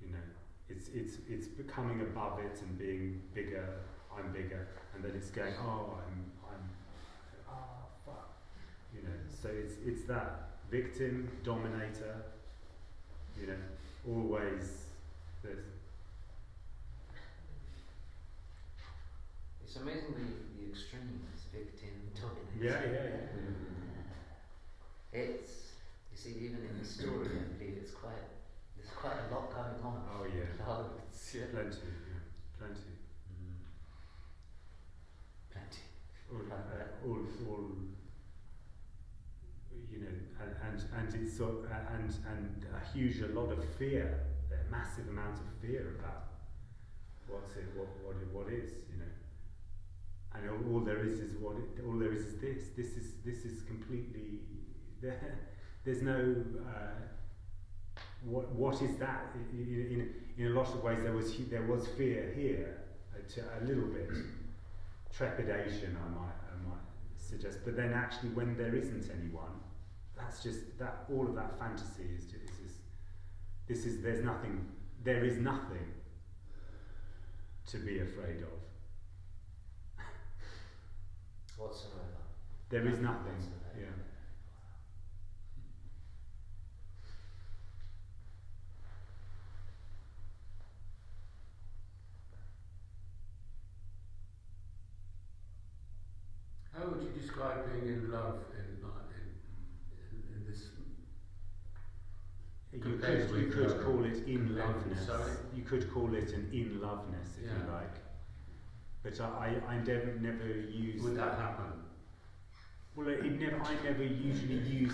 you know, it's becoming above it and being bigger. I'm bigger, and then it's going. Fuck. You know. So it's that victim, dominator. You know, always this. It's amazing the extremes, victim, dominator. Yeah. It's, you see, even in the story, I believe there's quite a lot going on. Oh yeah. Loads, yeah. Plenty. All you know, and it's so and a huge lot of fear, a massive amount of fear about what is, you know, and all there is this. This is completely there's no what is that? In a lot of ways, there was fear here, a little bit trepidation, I might suggest, but then actually when there isn't anyone, that's just that. All of that fantasy is just there is nothing to be afraid of whatsoever. There is nothing. Yeah. How would you describe being in love in You could call it in-loveness. You could call it an in-loveness, if you like. But I never use. Would that happen? Well, I never usually use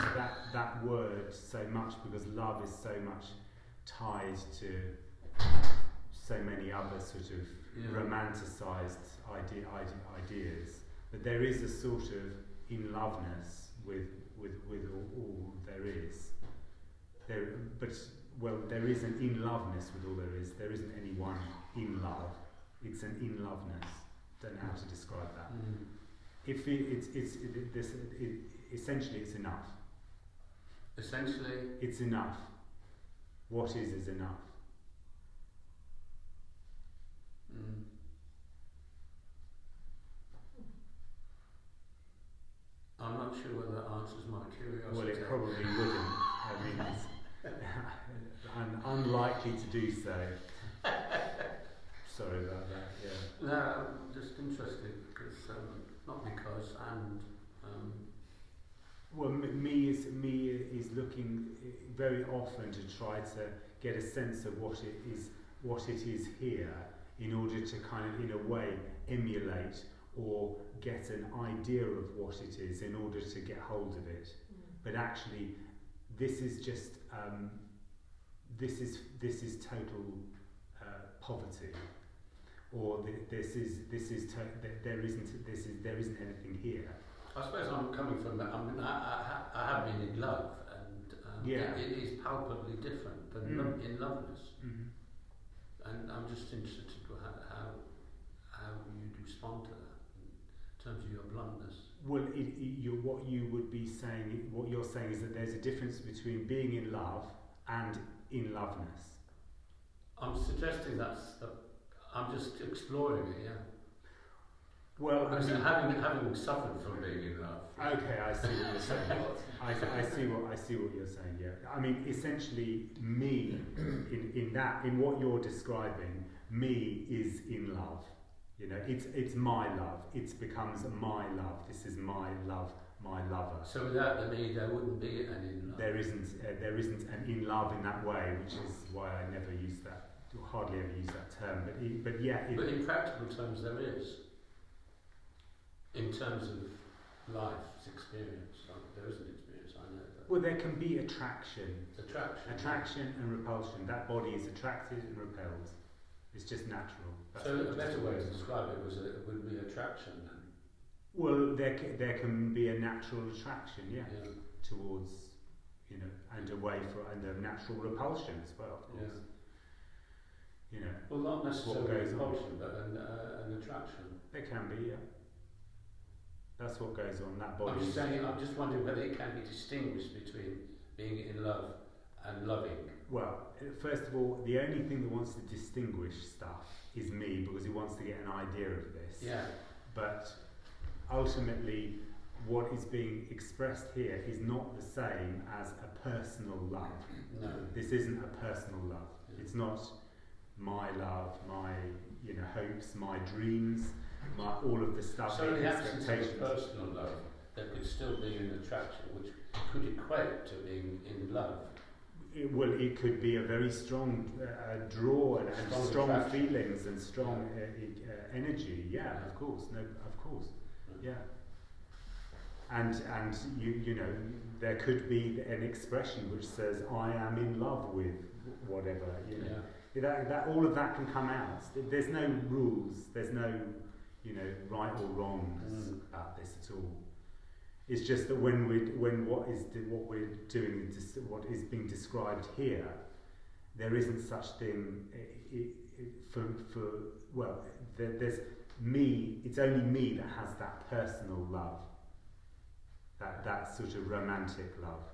that word so much because love is so much tied to so many other sort of romanticised ideas. But there is a sort of in-loveness with all there is. There is an in-loveness with all there is. There isn't anyone in love. It's an in-loveness. Don't know how to describe that. Essentially it's enough. Essentially, it's enough. What is enough. I'm not sure whether that answers my curiosity. Well, it probably wouldn't. I mean, I'm unlikely to do so. Sorry about that. Yeah. No, I'm just interested because Well, me is looking very often to try to get a sense of what it is here, in order to kind of, in a way, emulate or get an idea of what it is in order to get hold of it. But actually, this is just this is total poverty, or there isn't anything here. I suppose I'm coming from that. I have been in love, and it is palpably different than in loveness. And I'm just interested to how you'd respond to that in terms of your bluntness. Well, what you're saying is that there's a difference between being in love and in loveness. I'm suggesting I'm just exploring it, yeah. Well, because having suffered from being in love. Okay, I see what you're saying. I see what you're saying. Yeah, I mean, essentially, me in what you're describing, me is in love. You know, it's my love. It becomes my love. This is my love, my lover. So without the me, there wouldn't be an in love. There isn't an in love in that way, which is why I never use that. Hardly ever use that term. But in practical terms, there is. In terms of life's experience, there is an experience, I know that. Well, there can be attraction. Attraction and repulsion. That body is attracted and repelled. It's just natural. That's so a better way to describe it would be attraction then? Well, there can be a natural attraction, towards, and away from, and a natural repulsion as well, of course. Yeah. Well, not necessarily repulsion, but an attraction. There can be, yeah. That's what goes on, that body. I'm just wondering whether it can be distinguished between being in love and loving. Well, first of all, the only thing that wants to distinguish stuff is me, because he wants to get an idea of this. Yeah. But ultimately, what is being expressed here is not the same as a personal love. No. This isn't a personal love. Yeah. It's not my love, my hopes, my dreams, all of the stuff. So in the absence of personal love, there could still be an attraction which could equate to being in love. It could be a very strong draw and strong feelings and strong energy. Yeah, of course. No, of course. Yeah. And there could be an expression which says, "I am in love with whatever." That all of that can come out. There's no rules. There's no right or wrongs about this at all. It's just that when what is being described here, there isn't such thing there's me. It's only me that has that personal love, that sort of romantic love.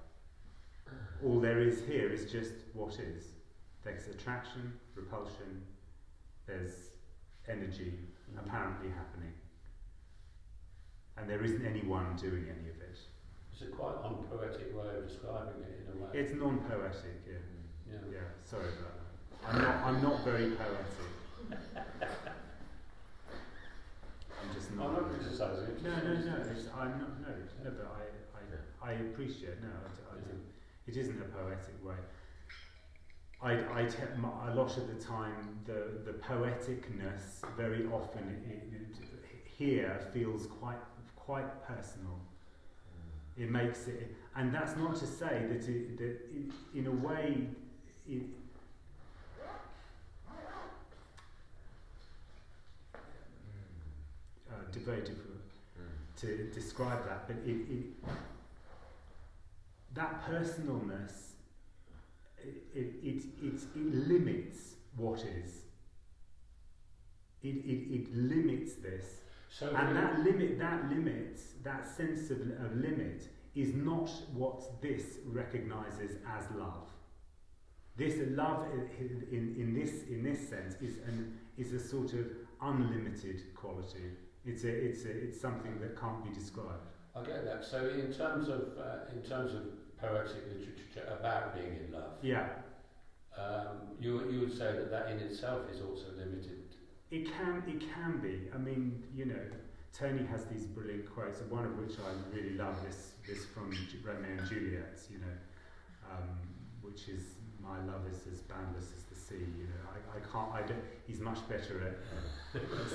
All there is here is just what is. There's attraction, repulsion. There's energy apparently happening. And there isn't anyone doing any of it. It's a quite unpoetic way of describing it in a way. It's non-poetic, yeah. Sorry about that. I'm not very poetic. I'm just not. I'm not criticising it. No. I'm not. No, but I appreciate. No, I do. It isn't a poetic way. a lot of the time, the poeticness very often here feels quite personal. It makes it, and that's not to say that in a way, very difficult to describe that, but that personalness, it limits what is. It limits this. So and that sense of limit is not what this recognises as love. This love, in this sense, is a sort of unlimited quality. It's something that can't be described. I get that. So in terms of poetic literature about being in love, you would say that in itself is also limited. It can be. I mean, Tony has these brilliant quotes, one of which I really love. This from Romeo and Juliet. Which is, my love is as boundless as the sea. I don't. He's much better at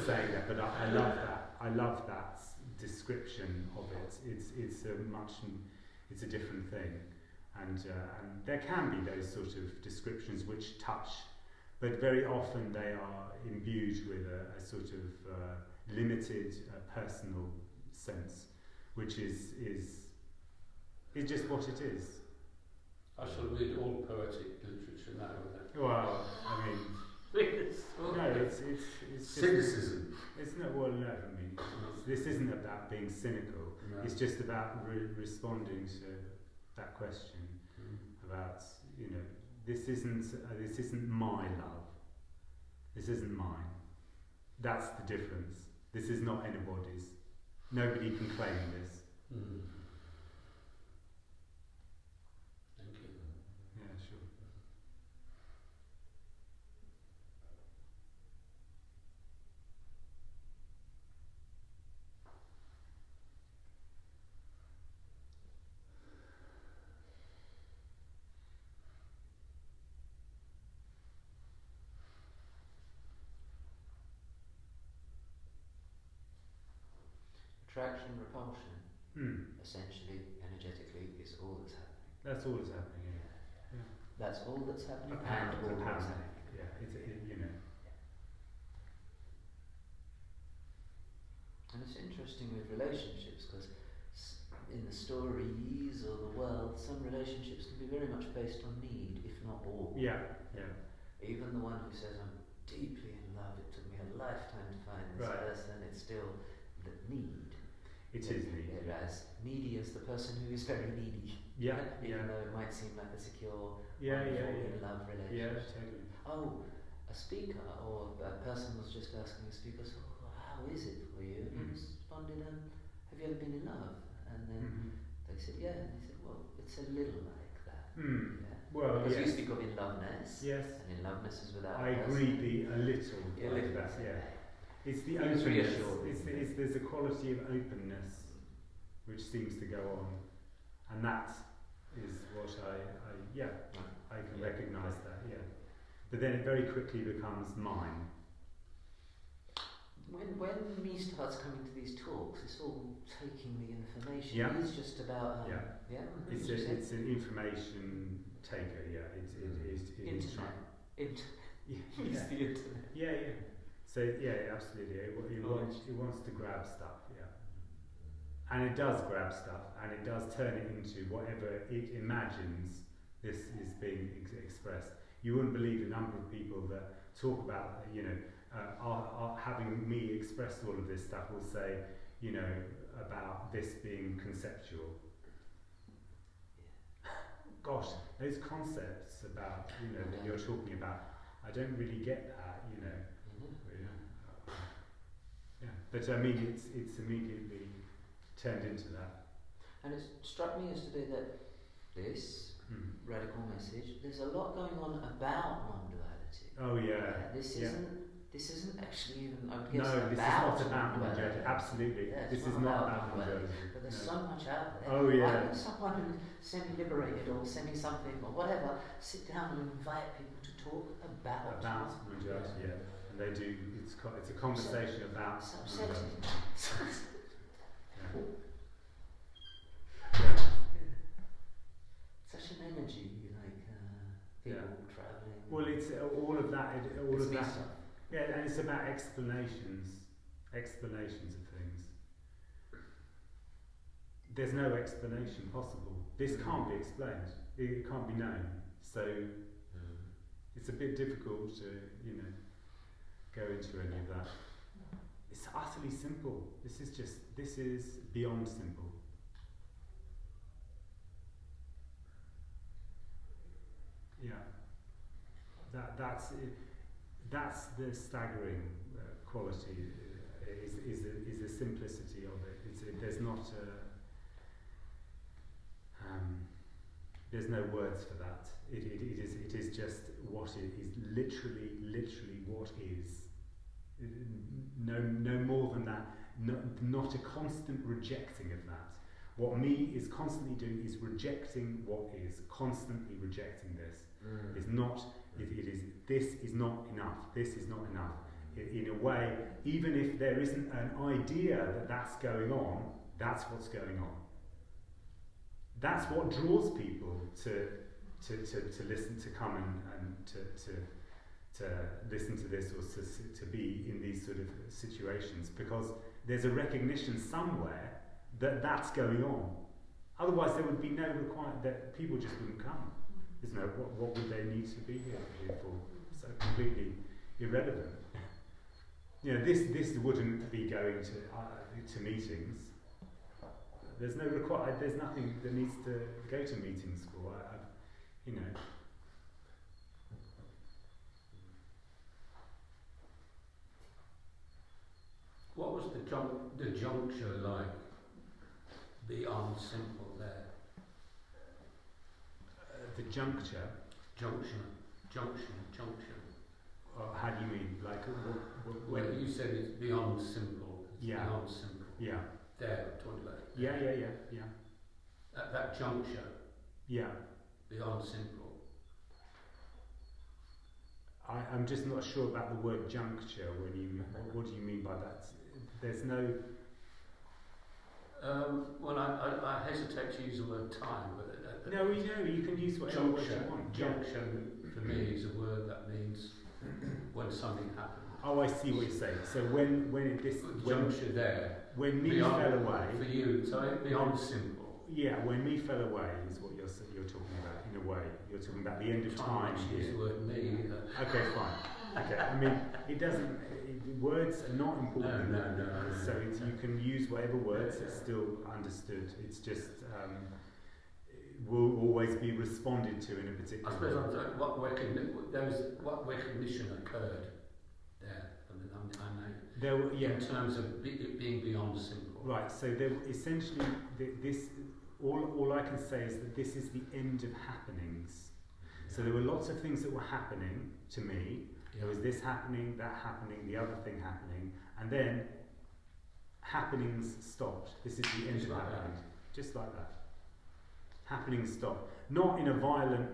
saying that, but I love that. I love that description of it. It's a different thing, and there can be those sort of descriptions which touch. But very often they are imbued with a sort of limited personal sense, which is just what it is. I shall read all poetic literature now. Well, I mean, no, it's cynicism. It's not. Well, no, I mean, this isn't about being cynical. No. It's just about responding to that question about this isn't my love. This isn't mine. That's the difference. This is not anybody's. Nobody can claim this. Thank you. Yeah, sure. Attraction, repulsion, essentially, energetically, is all that's happening. That's all that's happening. Yeah. That's all that's happening. Apparently, and all that's happening. Yeah, And it's interesting with relationships because in the stories or the world, some relationships can be very much based on need, if not all. Yeah. Even the one who says, I'm deeply in love, it took me a lifetime to find this person, it's still the need. It is needy. Whereas needy is the person who is very needy. Even though it might seem like a secure, in love relationship. Yeah, totally. Oh, a speaker or a person was just asking a speaker, so how is it for you? And he responded, have you ever been in love? And then they said, yeah. And he said, well, it's a little like that. Yeah. Well, because you speak of in loveness. Yes. And in loveness is without. I agree. A little like that. Yeah. It's the openness. There's a quality of openness which seems to go on, and that is what I can recognise that. Yeah, but then it very quickly becomes mine. When me starts coming to these talks, it's all taking the information. Yeah. It's just about It's an information taker. Yeah, it is trying. It's the internet. Yeah. So absolutely. It wants to grab stuff, and it does grab stuff, and it does turn it into whatever it imagines this is being expressed. You wouldn't believe the number of people that talk about, are having me express all of this stuff. Will say, about this being conceptual. Gosh, those concepts about that you're talking about, I don't really get that, But I mean, it's immediately turned into that. And it struck me yesterday that this radical message, there's a lot going on about non-duality. Oh yeah. This this isn't actually even, I No, guess, this is not about non-duality. Absolutely. Yeah, this is not about non-duality. But there's so much out there. Oh, yeah. Why would someone who's semi-liberated or semi-something or whatever sit down and invite people to talk about non-duality? Yeah. And they do. It's a conversation about. It's upsetting. Such an energy, like people travelling. Well, it's all of that. All it's of that. stuff. Yeah, and it's about explanations of things. There's no explanation possible. This can't be explained. It can't be known. So it's a bit difficult to, go into any of that. It's utterly simple. This is beyond simple. Yeah. That's it. That's the staggering quality. Is the simplicity of it. There's not there's no words for that. It is just what it is. Literally what is. No more than that. Not a constant rejecting of that. What me is constantly doing is rejecting what is. Constantly rejecting this. Is not. It is. This is not enough. This is not enough. In a way, even if there isn't an idea that that's going on, that's what's going on. That's what draws people to listen, to come and to listen to this, or to be in these sort of situations, because there's a recognition somewhere that that's going on. Otherwise, there would be no requirement that people just wouldn't come. There's no what would they need to be here for? So completely irrelevant. This wouldn't be going to meetings. There's no there's nothing that needs to go to meetings for. What was the juncture like beyond simple there? The juncture. Junction. How do you mean? Like well, you said it's beyond simple. It's beyond simple. Yeah. There, talking about. Yeah. That juncture. Yeah. Beyond simple. I'm just not sure about the word juncture. What do you mean by that? There's no. Well, I hesitate to use the word time, but no, you can use whatever word you want. Junction for me is a word that means when something happens. Oh, I see what you're saying. So when juncture there. When me beyond, fell away. For you, so beyond simple. Yeah, when me fell away is what you're talking about. In a way, you're talking about the end of time. Use the word me. Okay, fine. Okay, I mean, it doesn't. Words are not important. No. So you can use whatever words. It's still understood. It's just will always be responded to in a particular. I suppose what recognition occurred there. In terms of it being beyond simple. Right. So there essentially this. All I can say is that this is the end of happenings. So there were lots of things that were happening to me. There was this happening, that happening, the other thing happening, and then happenings stopped. This is the end of happenings. Just like that. Happenings stopped. Not in a violent,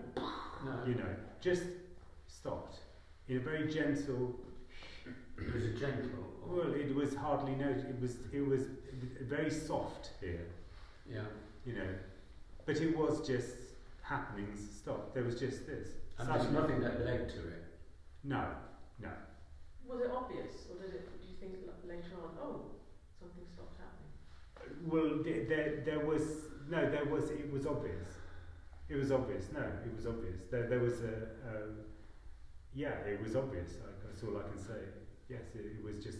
just stopped. In a very gentle. It was a gentle. Well, it was hardly noticed. It was very soft here. Yeah. But it was just happenings stopped. There was just this. And there's nothing that led to it. No. Was it obvious, or do you think later on, something stopped happening? Well, it was obvious. It was obvious. No, it was obvious. There was it was obvious. That's all I can say. Yes, it was just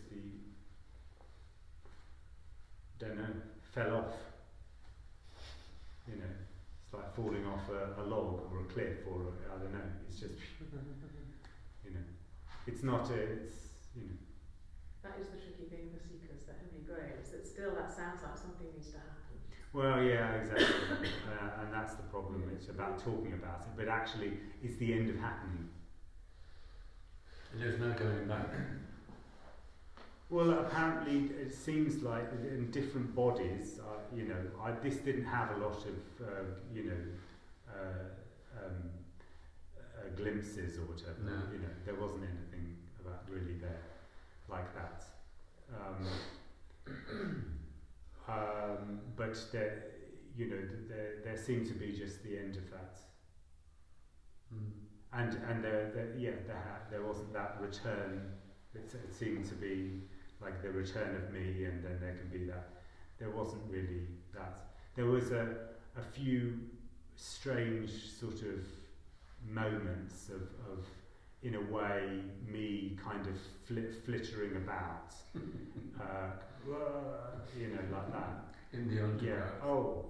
fell off. It's like falling off a log or a cliff, or I don't know. It's just, it's not. That is the tricky thing for seekers, the Holy Grail, is that still that sounds like something needs to happen. Well, yeah, exactly, and that's the problem. It's about talking about it, but actually, it's the end of happening. And there's no going back. Well, apparently it seems like in different bodies, this didn't have a lot of, glimpses or whatever. No. There wasn't anything about really there like that. But there seemed to be just the end of that. And there wasn't that return. It seemed to be like the return of me, and then there can be that. There wasn't really that. There was a few strange sort of moments of in a way, me kind of flittering about, like that. In the underworld. Yeah. Oh,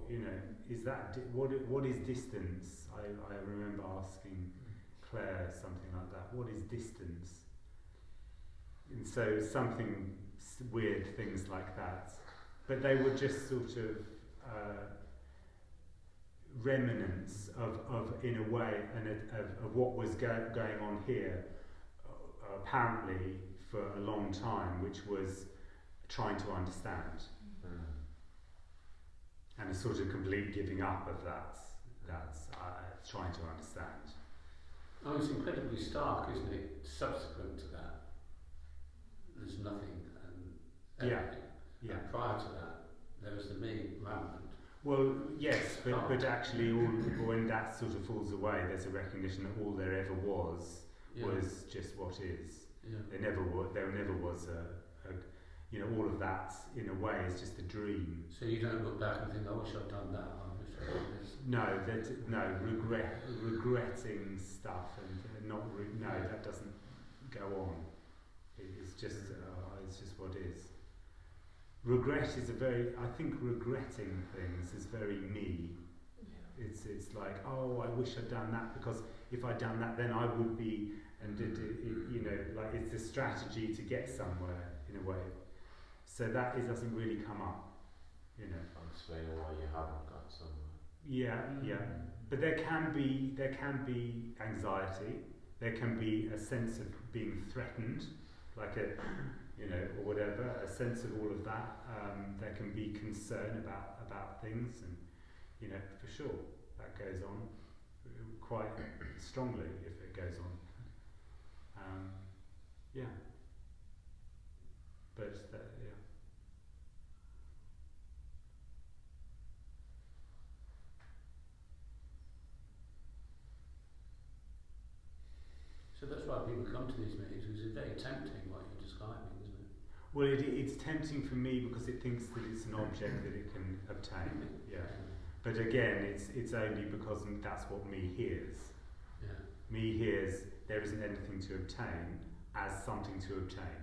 is that what is distance? I remember asking Claire something like that. What is distance? And so something weird things like that, but they were just sort of remnants of in a way, of what was going on here, apparently for a long time, which was trying to understand, and a sort of complete giving up of that trying to understand. Oh, it's incredibly stark, isn't it? Subsequent to that, there's nothing, and everything. Yeah. And prior to that, there was the me rampant. Well, yes, but actually, when that sort of falls away, there's a recognition that all there ever was just what is. Yeah. There never was all of that in a way is just a dream. So you don't look back and think, I wish I'd done that. I wish I'd done this. No, regretting stuff and that doesn't go on. It's just what is. Regret is I think regretting things is very me. Yeah. It's like, oh, I wish I'd done that, because if I'd done that, then I would be, and like it's a strategy to get somewhere in a way. So that doesn't really come up, Explaining why you haven't got somewhere. Yeah. But there can be anxiety. There can be a sense of being threatened, like or whatever, a sense of all of that. There can be concern about things, and for sure that goes on quite strongly if it goes on. But So that's why people come to these meetings, because it's very tempting what you're describing, isn't it? Well, it's tempting for me because it thinks that it's an object that it can obtain. Yeah. But again, it's only because that's what me hears. Yeah. Me hears there isn't anything to obtain as something to obtain.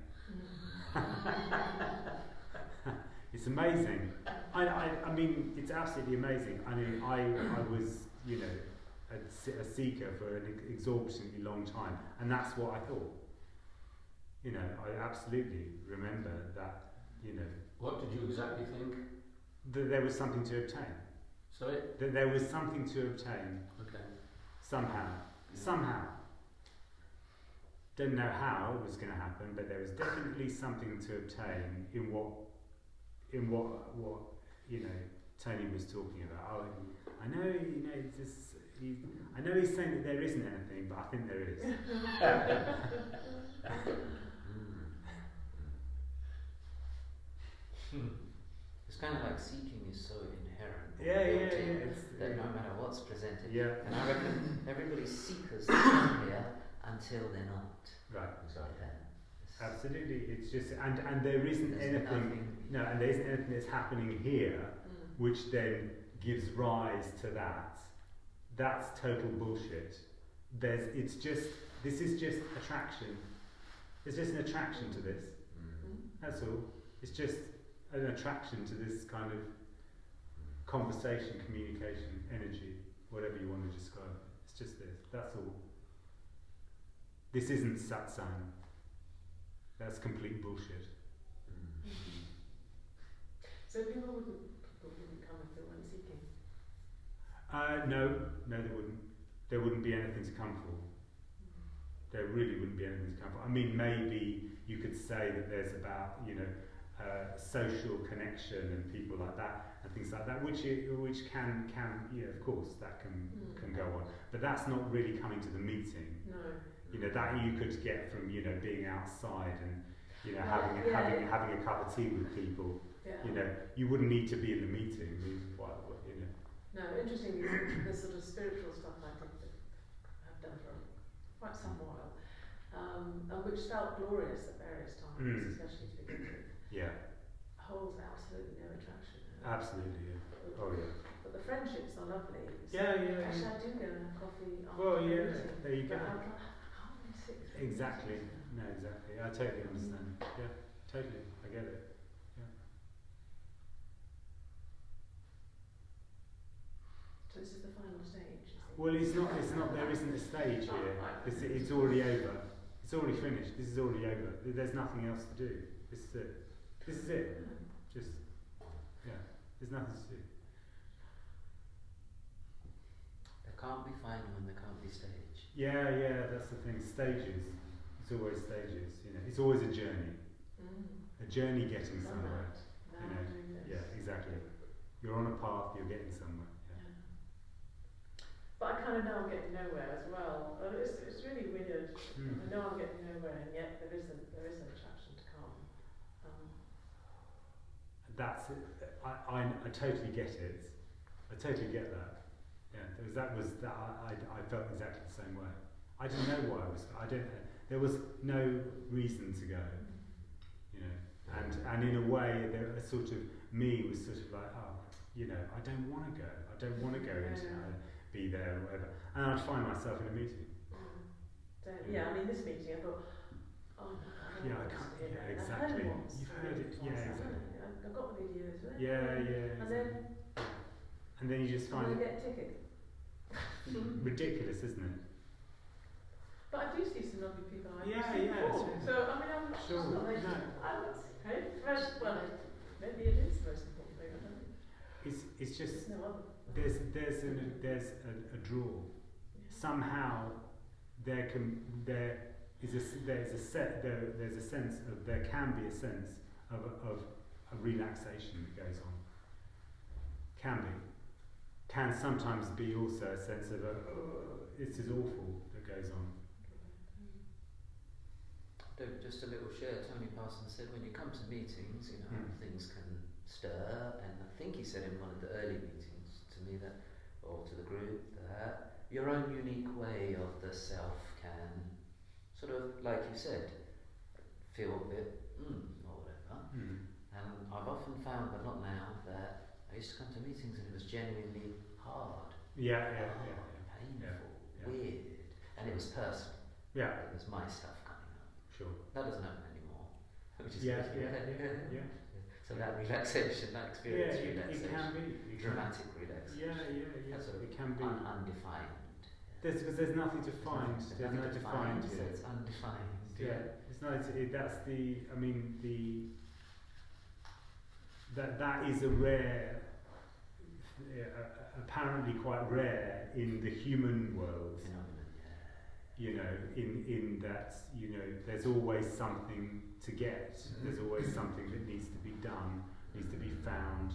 It's amazing. I mean, it's absolutely amazing. I mean, I was, a seeker for an exorbitantly long time, and that's what I thought. I absolutely remember that. What did you exactly think? That there was something to obtain. Sorry? That there was something to obtain. Okay. Somehow. Didn't know how it was going to happen, but there was definitely something to obtain in what Tony was talking about. I know, I know he's saying that there isn't anything, but I think there is. It's kind of like seeking is so inherent. Yeah. That no matter what's presented. Yeah. And I reckon everybody's seekers here until they're not. Right. Exactly. Yeah. Absolutely. It's just and there isn't There's anything. No, and there isn't anything that's happening here, which then gives rise to that. That's total bullshit. This is just attraction. There's just an attraction to this. That's all. It's just an attraction to this kind of conversation, communication, energy, whatever you want to describe it. It's just this. That's all. This isn't satsang. That's complete bullshit. So people wouldn't come if they weren't seeking? No, they wouldn't. There wouldn't be anything to come for. There really wouldn't be anything to come from. I mean, maybe you could say that there's about, social connection and people like that and things like that, which can of course that can go on, but that's not really coming to the meeting. No. That you could get from being outside and having a cup of tea with people. Yeah. You wouldn't need to be in the meeting. No, interestingly, the sort of spiritual stuff I think that I've done for quite some while, and which felt glorious at various times, especially to begin with. Yeah. Holds absolutely no attraction. Absolutely, yeah. Oh, yeah. But the friendships are lovely. So Yeah. Actually, I do go and have coffee after Well, the yeah, meeting. there you go. But I can't really sit through Exactly. it. No, exactly. I totally understand. Yeah, totally. I get it. Yeah. So this is the final stage. Well, it's not. There isn't a stage here. It's already over. It's already finished. This is already over. There's nothing else to do. This is it. This is it. Just, there's nothing to do. There can't be final and there can't be stage. Yeah, that's the thing. Stages. It's always stages. It's always a journey. A journey getting somewhere. Yeah, exactly. You're on a path. You're getting somewhere. Yeah. But I kind of know I'm getting nowhere as well. It's really weird. I know I'm getting nowhere, and yet there is an attraction to come. That's it. I totally get it. I totally get that. Yeah, that was that. I felt exactly the same way. I didn't know why I was. There was no reason to go. And in a way, there a sort of me was sort of like, I don't want to go. I don't want to go into be there or whatever. And I'd find myself in a meeting. So, I mean, this meeting, I thought, oh no, I can't. Yeah, exactly. You've heard it. Yeah, exactly. I've got the videos. Yeah. And then you just find it. Get a ticket. Ridiculous, isn't it? But I do see some lovely people I Yeah. before. So I mean, I'm sure. not like, well, maybe it is the most important thing. I don't know. It's just There's no other. there's a draw. Somehow there's a sense of there can be a sense of a relaxation that goes on. Can sometimes be also a sense of this is awful that goes on. Just a little share. Tony Parsons said when you come to meetings, things can stir, and I think he said in one of the early meetings to me that, or to the group, that your own unique way of the self can sort of, like you said, feel a bit or whatever. And I've often found, but not now, that I used to come to meetings and it was genuinely hard. Painful, weird, and it was personal. It was my stuff coming up. Sure. That doesn't happen anymore. Which is Yeah. So that relaxation, that experience, relaxation, it can be. dramatic relaxation. Yeah. Sort of it can be. Undefined. Because there's nothing to find. There's no defined so here. it's undefined. It's not. That's the. I mean that is a rare, apparently quite rare in the human world. In that there's always something to get. There's always something that needs to be done, needs to be found.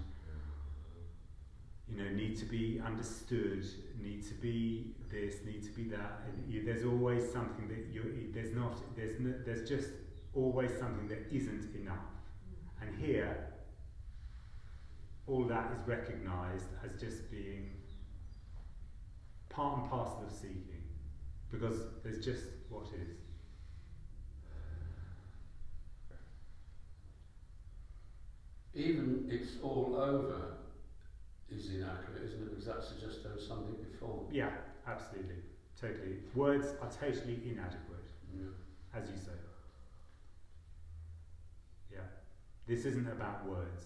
Need to be understood, need to be this, need to be that. And there's always something that there's just always something that isn't enough. And here, all that is recognised as just being part and parcel of seeking, because there's just what is. Even it's all over is inaccurate, isn't it? Because that suggests there was something before. Yeah, absolutely. Totally. Words are totally inadequate, as you say. Yeah. This isn't about words.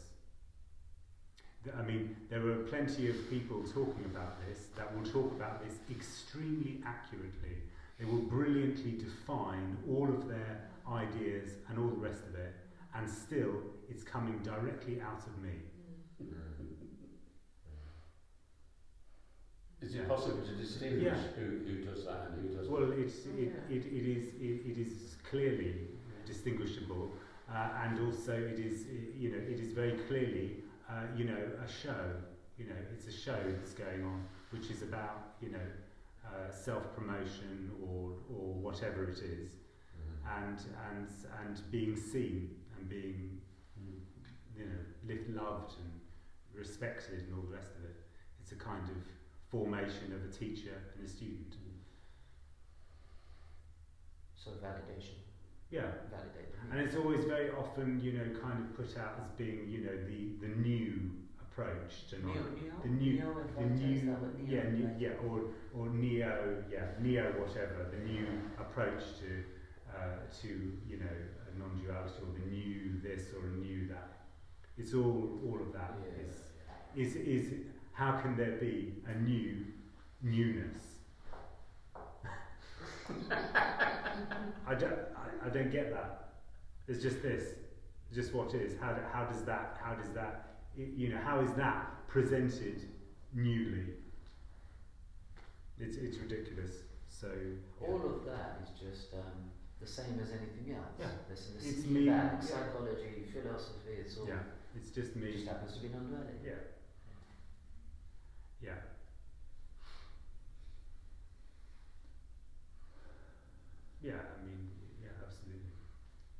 I mean, there are plenty of people talking about this that will talk about this extremely accurately. They will brilliantly define all of their ideas and all the rest of it, and still it's coming directly out of me. Is it possible to distinguish who does that and who doesn't? Well, it is clearly distinguishable, and also it is very clearly a show. It's a show that's going on, which is about self-promotion or whatever it is, and being seen and being loved and respected and all the rest of it. It's a kind of formation of a teacher and a student. So validation. Yeah. Validate. And it's always very often, kind of put out as being, the new approach to neo whatever, the new approach to non-duality, or the new this or a new that. It's all of that is how can there be a newness? I don't get that. It's just this, just what is. How does that how is that presented newly? It's ridiculous. So all of that is just the same as anything else. Yeah. It's me, psychology, philosophy. It's all. Yeah. It's just me. It just happens to be non-duality. Yeah.